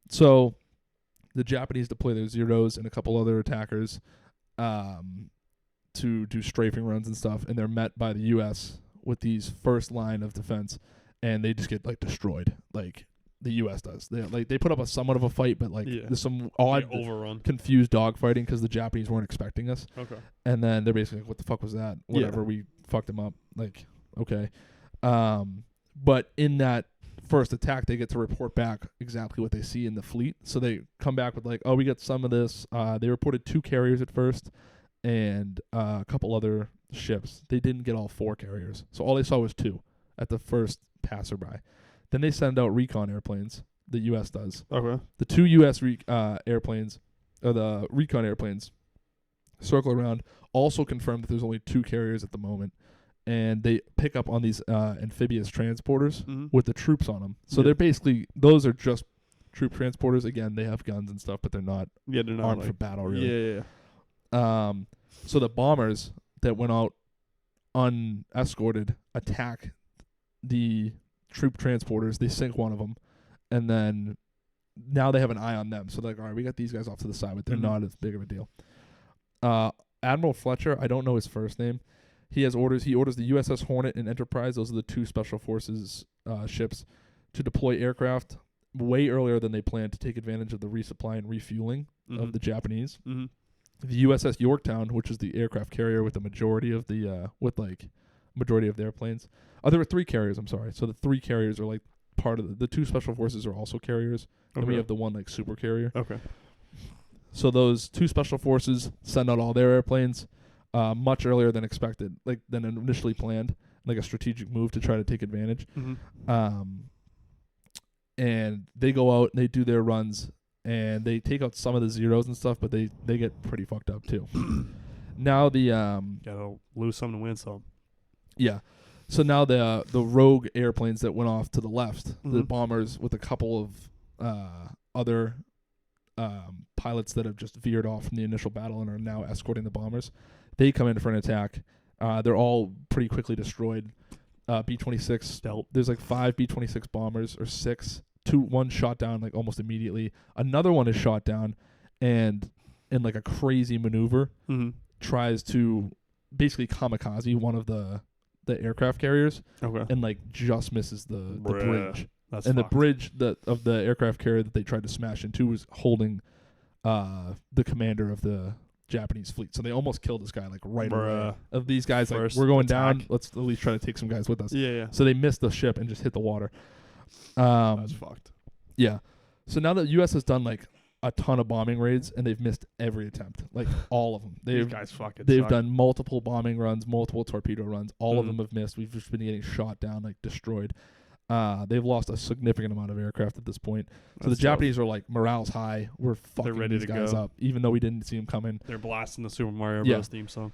So the Japanese deploy their Zeros and a couple other attackers to do strafing runs and stuff, and they're met by the U.S. with these first line of defense, and they just get like destroyed, like the U.S. does. They put up a somewhat of a fight, but like Yeah. there's some odd, Overrun. confused dogfighting because the Japanese weren't expecting us, Okay. and then they're basically like, "What the fuck was that? Whatever, we fucked them up." Like, okay, but in that first attack, they get to report back exactly what they see in the fleet. So they come back with like, "Oh, we got some of this." They reported 2 carriers at first, and a couple other ships. They didn't get all 4 carriers, so all they saw was 2 at the first passerby. Then they send out recon airplanes. The U.S. does. Okay. The 2 U.S. Airplanes, or the recon airplanes, circle around. Also confirm that there's only 2 carriers at the moment, and they pick up on these amphibious transporters Mm-hmm. with the troops on them. So Yeah. they're basically those are just troop transporters. Again, they have guns and stuff, but they're not Yeah, they're not armed like, for battle really. Yeah. So the bombers that went out unescorted attack the troop transporters. They sink one of them, and then now they have an eye on them. So they're like, all right, we got these guys off to the side, but they're Mhm. not as big of a deal. Admiral Fletcher, I don't know his first name. He has orders. He orders the USS Hornet and Enterprise. Those are the 2 special forces ships to deploy aircraft way earlier than they planned to take advantage of the resupply and refueling of the Japanese. Mm-hmm. The USS Yorktown, which is the aircraft carrier with the majority of the majority of their planes. There were 3 carriers. I'm sorry. So the 3 carriers are like part of the 2 special forces are also carriers. And we have the one like super carrier. Okay. So those 2 special forces send out all their airplanes much earlier than expected, like than initially planned, like a strategic move to try to take advantage. Mm-hmm. And they go out and they do their runs and they take out some of the Zeros and stuff, but they get pretty fucked up too. Now the Gotta lose some to win some. yeah. So now the rogue airplanes that went off to the left, the Mhm. bombers with a couple of other pilots that have just veered off from the initial battle and are now escorting the bombers, they come in for an attack. They're all pretty quickly destroyed. B-26 Stealth. There's like 5 B-26 bombers or 6. One shot down like almost immediately. Another one is shot down, and in like a crazy maneuver Mm-hmm. tries to basically kamikaze one of the aircraft carriers Okay. and like just misses the Bruh. bridge. That's And fucked. the bridge of the aircraft carrier that they tried to smash into was holding the commander of the Japanese fleet. So they almost killed this guy like right away. Bruh. Of these guys, like, First we're going down. attack. Let's at least try to take some guys with us. Yeah. So they missed the ship and just hit the water. That's fucked. Yeah. So now the U.S. has done like a ton of bombing raids and they've missed every attempt, like all of them. These guys fucking They've suck. done multiple bombing runs, multiple torpedo runs. All of Mhm. them have missed. We've just been getting shot down, like destroyed. They've lost a significant amount of aircraft at this point. So That's the Japanese are like, morale's high. We're fucking ready these to guys go. up, even though we didn't see them coming. They're blasting the Super Mario Yeah. Bros. Theme song.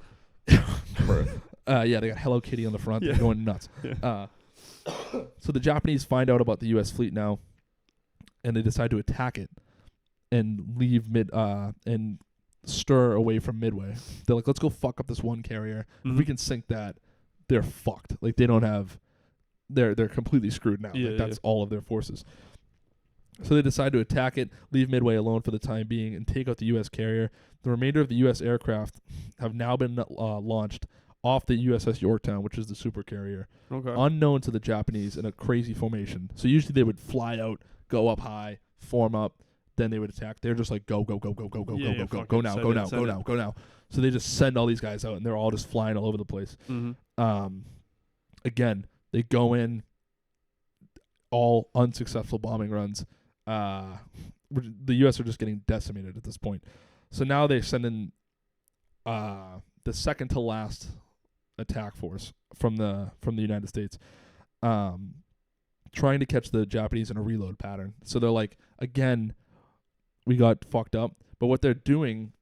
Yeah, they got Hello Kitty on the front. Yeah. They're going nuts. Yeah. So the Japanese find out about the U.S. fleet now, and they decide to attack it and leave and stir away from Midway. They're like, let's go fuck up this one carrier. If we Mhm. can sink that, they're fucked. Like they don't have, they're completely screwed now. Yeah, Like that's all of their forces. So they decide to attack it, leave Midway alone for the time being, and take out the U.S. carrier. The remainder of the U.S. aircraft have now been launched off the USS Yorktown, which is the super carrier, Okay. unknown to the Japanese in a crazy formation. So usually they would fly out, go up high, form up, then they would attack. They're just like go, go, go, go, go, go, Yeah, go, go, go, fucking go now, send go it, now, send go it. now, go now. So they just send all these guys out, and they're all just flying all over the place. Mm-hmm. Again, they go in, all unsuccessful bombing runs. the U.S. are just getting decimated at this point. So now they send in the second to last attack force from the United States, trying to catch the Japanese in a reload pattern. So they're like, again, we got fucked up. But what they're doing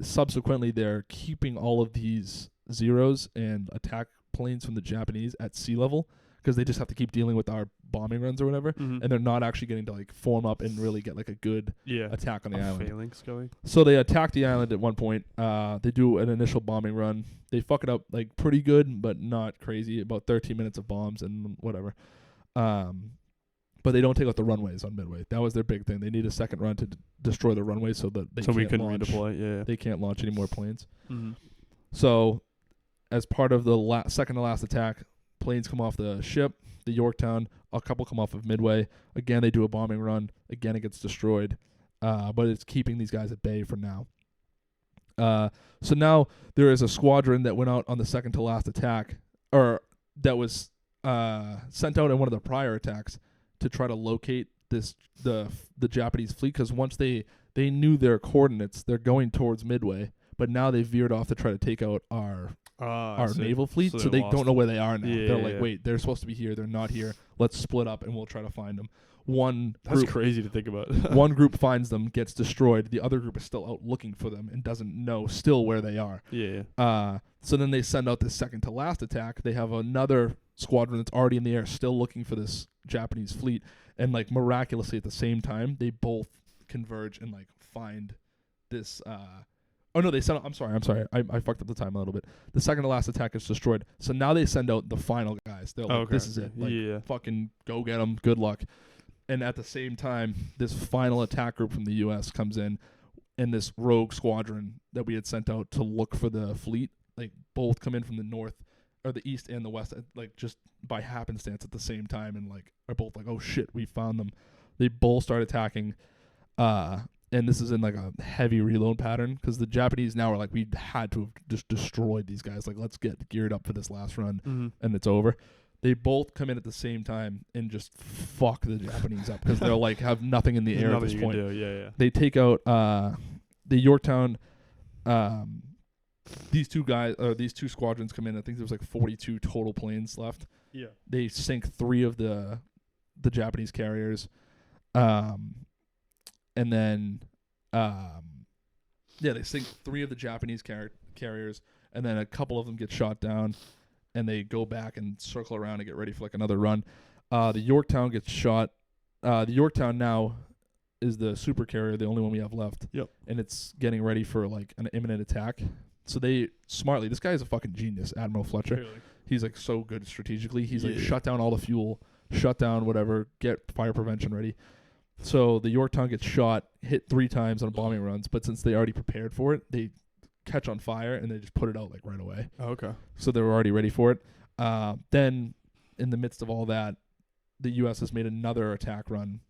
subsequently, they're keeping all of these Zeros and attack planes from the Japanese at sea level, because they just have to keep dealing with our bombing runs or whatever, and they're not actually getting to like form up and really get like a good attack on the island. Phalanx going. So they attack the island at one point. They do an initial bombing run. They fuck it up like pretty good, but not crazy. About 13 minutes of bombs and whatever. But they don't take out the runways on Midway. That was their big thing. They need a second run to destroy the runways so that we can redeploy. Yeah. They can't launch any more planes. Mm-hmm. So, as part of the second to last attack, planes come off the ship, the Yorktown. A couple come off of Midway. Again, they do a bombing run. Again, it gets destroyed. But it's keeping these guys at bay for now. So now there is a squadron that went out on the second to last attack, or that was sent out in one of the prior attacks to try to locate the Japanese fleet, because once they knew their coordinates, they're going towards Midway, but now they veered off to try to take out our naval fleet, so they don't know where they are now. They're like, wait, they're supposed to be here, they're not here. Let's split up and we'll try to find them. That's crazy to think about. One group finds them, gets destroyed. The other group is still out looking for them and doesn't know still where they are. So then they send out this second to last attack. They have another squadron that's already in the air, still looking for this Japanese fleet, and like miraculously at the same time, they both converge and like find this. Oh no, they sent out, I'm sorry. I fucked up the time a little bit. The second to last attack is destroyed. So now they send out the final guys. They're like, this is it. Like, fucking go get them. Good luck. And at the same time, this final attack group from the U.S. comes in, and this rogue squadron that we had sent out to look for the fleet, like both come in from the north, or the east and the west, like just by happenstance at the same time, and like are both like, oh shit, we found them. They both start attacking, and this is in like a heavy reload pattern, because the Japanese now are like, we had to have just destroyed these guys. Like, let's get geared up for this last run, and it's over. They both come in at the same time and just fuck the Japanese up, because they'll like have nothing in the air at this point. They take out the Yorktown. These two squadrons come in. I think there was like 42 total planes left. Yeah. They sink 3 of the Japanese carriers, and then they sink 3 of the Japanese carriers, and then a couple of them get shot down. And they go back and circle around and get ready for like another run. The Yorktown gets shot. The Yorktown now is the super carrier, the only one we have left. Yep. And it's getting ready for like an imminent attack. So they smartly, this guy is a fucking genius, Admiral Fletcher. Really? He's like so good strategically. He's like, shut down all the fuel, shut down whatever, get fire prevention ready. So the Yorktown gets shot, hit 3 times on bombing runs, but since they already prepared for it, they catch on fire and they just put it out like right away. Oh, okay. So they were already ready for it. Then in the midst of all that, the U.S. has made another attack run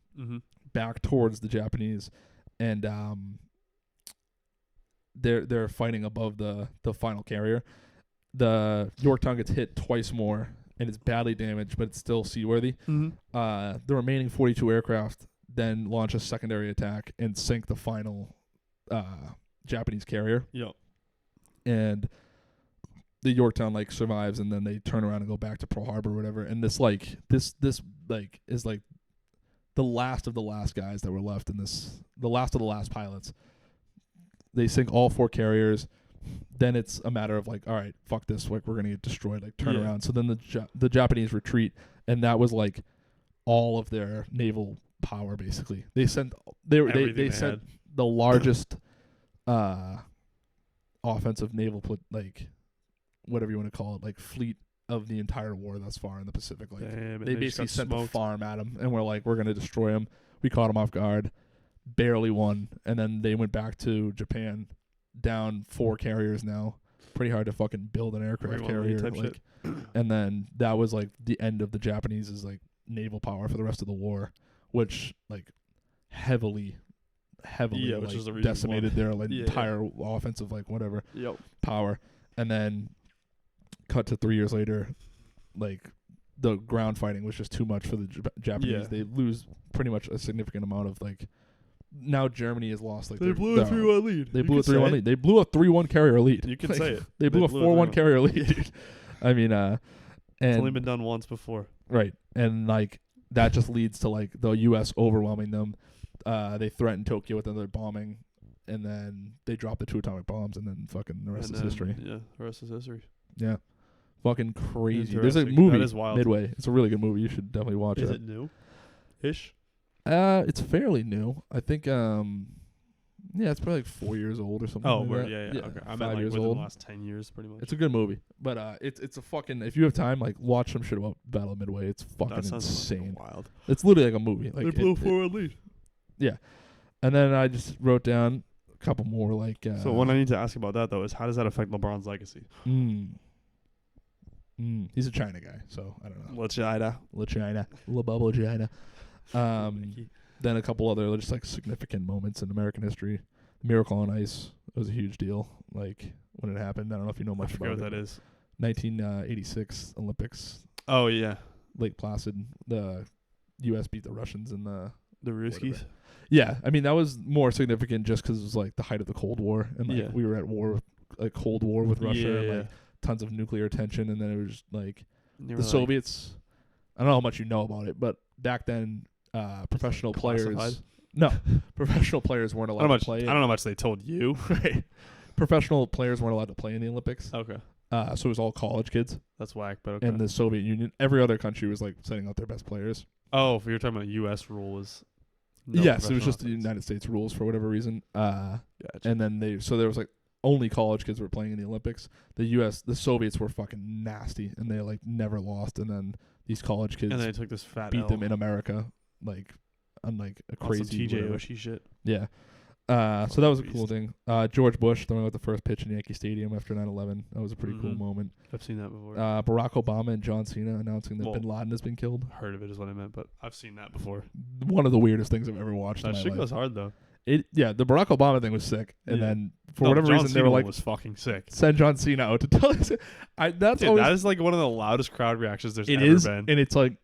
back towards the Japanese, and they're fighting above the final carrier. The Yorktown gets hit twice more and it's badly damaged, but it's still seaworthy. The remaining 42 aircraft then launch a secondary attack and sink the final Japanese carrier. Yep. And the Yorktown like survives, and then they turn around and go back to Pearl Harbor or whatever. And this is like the last of the last guys that were left in this, the last of the last pilots. They sink all 4 carriers. Then it's a matter of like, all right, fuck this, like we're gonna get destroyed, like turn around. So then the Japanese retreat, and that was like all of their naval power basically. They sent they sent the largest offensive naval like whatever you want to call it, like fleet of the entire war thus far in the Pacific. Like they basically sent the farm at them, and we're like, we're gonna destroy them. We caught them off guard, barely won, and then they went back to Japan, down 4 carriers now. Pretty hard to fucking build an aircraft carrier, like, and then that was like the end of the Japanese's like naval power for the rest of the war, which like heavily which is the decimated their like entire offensive like whatever power. And then cut to 3 years later, like the ground fighting was just too much for the Japanese. They lose pretty much a significant amount of like now Germany has lost like They their- blew a their- 3-1 lead. They You blew a could say 3-1 it. lead. They blew a 3-1 carrier lead. You can Like, say it. They blew a 4-1 carrier lead, dude. I mean, It's only and been done once before. right, and like that just leads to like the U.S. overwhelming them. They threatened Tokyo with another bombing, and then they dropped the 2 atomic bombs, and then fucking the rest And is then, history. Yeah, the rest is history. Yeah, fucking crazy. There's a Interesting. movie That is wild. Midway. It's a really good movie. You should definitely watch Is it. it new? Ish. It's fairly new. I think yeah, it's probably like 4 years old or something. Oh, like word. that. Yeah. Okay. I 5 meant like years within old. the last 10 years, pretty much. It's a good movie, but it's a fucking. If you have time, like watch some shit about Battle of Midway. It's fucking that sounds insane. wild. It's literally like a movie. Like They blew a it- 4-1 lead. and then I just wrote down a couple more like. So what I need to ask about that though is how does that affect LeBron's legacy? He's a China guy, so I don't know. Let's China. La China, La Bubble China. Then a couple other just like significant moments in American history. Miracle on Ice was a huge deal. Like when it happened, I don't know if you know I much forget about what it. that is. 1986 Olympics, Oh yeah, Lake Placid. The U.S. beat the Russians in the. the Ruskies. Yeah, I mean that was more significant just because it was like the height of the Cold War, and like Yeah. we were at war, like Cold War with Russia, Yeah, and yeah. like tons of nuclear tension, and then it was just, like They the were, like, Soviets. I don't know how much you know about it, but back then, professional classified? players. No, professional players weren't I allowed don't, to play. I don't know how much they told you. Right. Professional players weren't allowed to play in the Olympics. Okay, So it was all college kids. that's whack. But okay. And the Soviet Union, every other country was like sending out their best players. Oh, if you're talking about U.S. rule was. No Yes, it was professional just the athletes. United States rules for whatever reason. Gotcha. And then there was like only college kids were playing in the Olympics. The Soviets were fucking nasty, and they like never lost. And then these college kids And they took this fat beat L them in America, like on like a on some crazy TJ whatever. Oshie shit. Yeah. So that was a Beast. cool thing. George Bush throwing out the first pitch in Yankee Stadium after 9/11. That was a pretty cool Mhm. moment. I've seen that before. Barack Obama and John Cena announcing that Well- Bin Laden has been killed. Heard of it is what I meant, but I've seen that before. One of the weirdest things I've ever watched in That my shit life. goes hard though. Yeah, the Barack Obama thing was sick, and Yeah. then for No, whatever the John reason they Cena were one like, was fucking sick. send John Cena out to tell us. That's Dude, always that is like one of the loudest crowd reactions there's it ever is, been. and it's like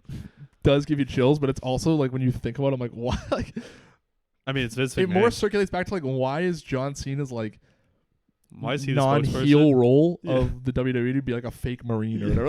does give you chills, but it's also like when you think about it, I'm like, why? Like, I mean, it's Vince it McMahon. more circulates back to like, why is John Cena's like Why is he the non-heel spokesperson? role Yeah. of the WWE to be like a fake Marine or whatever?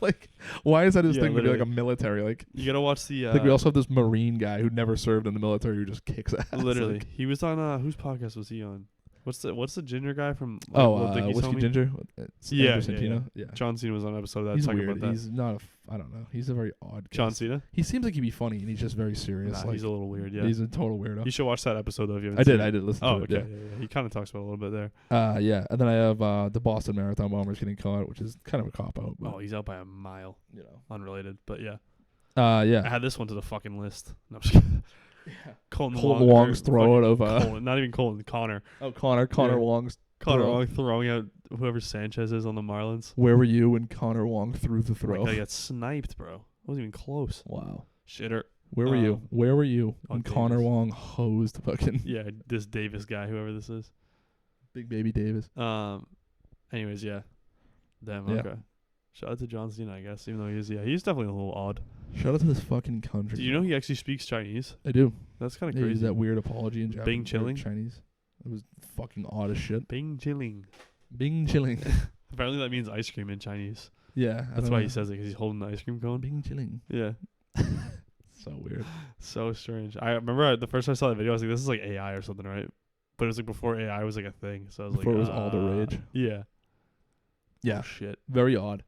Like, why is that his Yeah, thing to be like literally. a military? Like You gotta watch the. we also have this Marine guy who never served in the military who just kicks ass. literally, Like, he was on whose podcast was he on? What's the ginger guy from? oh, Dicky's Whiskey homie? Ginger. It's Yeah, Andrew yeah, Santino. Yeah. John Cena was on an episode of that He's talking weird. about that. He's not I don't know. He's a very odd John guest. Cena. He seems like he'd be funny, and he's just very serious. Nah, like he's a little weird. Yeah, he's a total weirdo. you should watch that episode though if you haven't I seen did. it. I did listen Oh, to it. okay. Yeah. He kind of talks about it a little bit there. Yeah. And then I have the Boston Marathon Bombers getting caught, which is kind of a cop out. But, Oh, he's out by a mile. you know. Unrelated, but yeah. I Yeah. had this one to the fucking list. No, I'm just kidding. Colton Wong's or throw out fucking of Colton, not even Colton. Connor. Connor Yeah. Wong's. Connor Throw. Wong throwing out whoever Sanchez is on the Marlins. Where were you when Connor Wong threw the throw? Like, I got sniped, bro. Wasn't even close. Wow. Shitter. Where were you? Where were you when Davis. Connor Wong hosed fucking Yeah, this Davis guy, whoever this is. Big Baby Davis? Anyways, yeah. Damn. Yeah. Okay. Shout out to John Cena, I guess. Even though he's definitely a little odd. Shout out to this fucking country. Do you know he actually speaks Chinese? I do. That's kind of Yeah, he did crazy. that weird apology in Japanese. Bing chilling? Chinese. It was fucking odd as shit. Bing chilling. Bing chilling. Apparently that means ice cream in Chinese. Yeah. That's why he says it, because he's holding the ice cream cone. Bing chilling. Yeah. So weird. So strange. I remember the first time I saw that video, I was like, this is like AI or something, right? But it was like before AI was like a thing. So I was Before like, it was all the rage. Yeah. Yeah. Oh, shit. Very odd.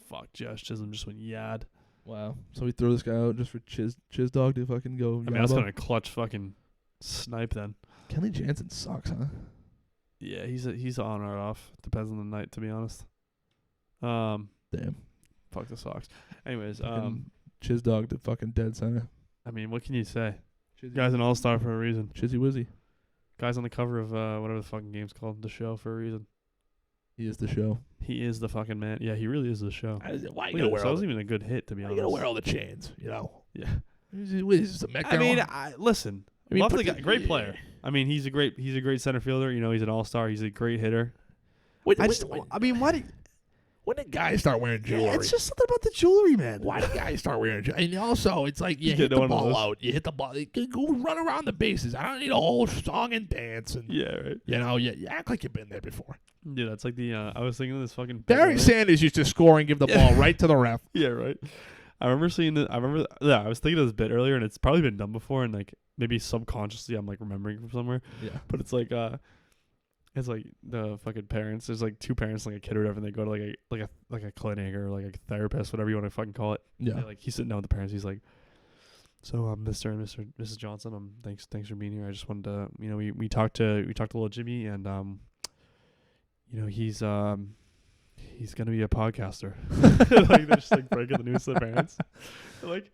Fuck. Josh Chisholm just went yad. Wow. So we throw this guy out just for Chiz Dog to fucking go. I mean, that's yabba? kind of clutch fucking snipe then. Kelly Jansen sucks, huh? Yeah, he's on or off. Depends on the night, to be honest. Damn. Fuck the Sox. Anyways, Fucking Chiz Dog to fucking dead center. I mean, what can you say? Chizzy Guy's an all-star for a reason. Chizzy Wizzy. Guy's on the cover of whatever the fucking game's called, The Show, for a reason. He is the show. He is the fucking man. Yeah, he really is the show. Why Look at this. That wasn't even a good hit, to be honest. all the chains? You know. Yeah. He's just a mech I mean, guy. listen. I mean, Love put the guy. the- Great player. I mean, he's a great center fielder. You know, he's an all-star. He's a great hitter. Wait, I mean, When did guys start wearing jewelry? It's just something about the jewelry, man. Why did guys start wearing jewelry? And also, it's like you You hit get the one of ball those. out. You hit the ball. You can go run around the bases. I don't need a whole song and dance. And Yeah, right. you know, you act like you've been there before. Dude, that's like the. I was thinking of this fucking. Barry Sanders used to score and give the ball right to the ref. Yeah, right. I remember seeing it. Yeah, I was thinking of this bit earlier, and it's probably been done before, and like maybe subconsciously I'm like remembering from somewhere. Yeah. But it's like it's like the fucking parents. There's like two parents, like a kid or whatever, and they go to like a clinic or like a therapist, whatever you want to fucking call it. Yeah. And, like he's sitting down with the parents. He's like, "So, Mr. and Mrs. Johnson, thanks for being here. I just wanted to, you know, we talked to little Jimmy, and you know, he's gonna be a podcaster." Like they're just like breaking the news to the parents. They're like,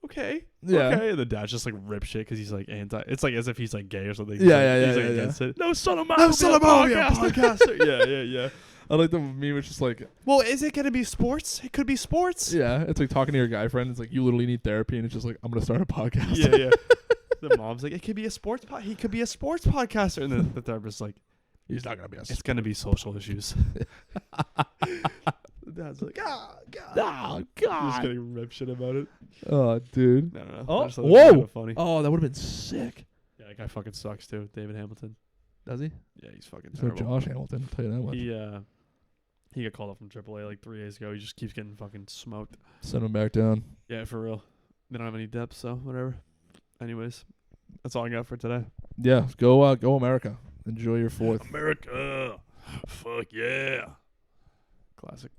okay. Yeah. Okay. And the dad just like rips shit because he's like anti. It's like as if he's like gay or something. Yeah, He's like yeah. against it. No son of mine. No will son be a of mine will be a podcaster. Yeah. I like the meme. It's just like, Well, is it gonna be sports? It could be sports. yeah, it's like talking to your guy friend. It's like you literally need therapy, and it's just like I'm gonna start a podcast. Yeah. The mom's like, it could be a sports. He could be a sports podcaster, and then the therapist's like, He's not gonna be a. it's gonna be social issues. The dad's like, God. Oh Just God. getting rip shit about it. Oh, dude. No. Oh, I just thought it was whoa. kinda funny. Oh, that would have been sick. Yeah, that guy fucking sucks too. David Hamilton. Does he? Yeah, he's fucking He's no terrible. Josh Hamilton. I'll tell you that much. He got called up from AAA like 3 days ago. He just keeps getting fucking smoked. Send him back down. Yeah, for real. They don't have any depth, so whatever. Anyways, that's all I got for today. Yeah, go America. Enjoy your 4th. America. Fuck yeah. Classic.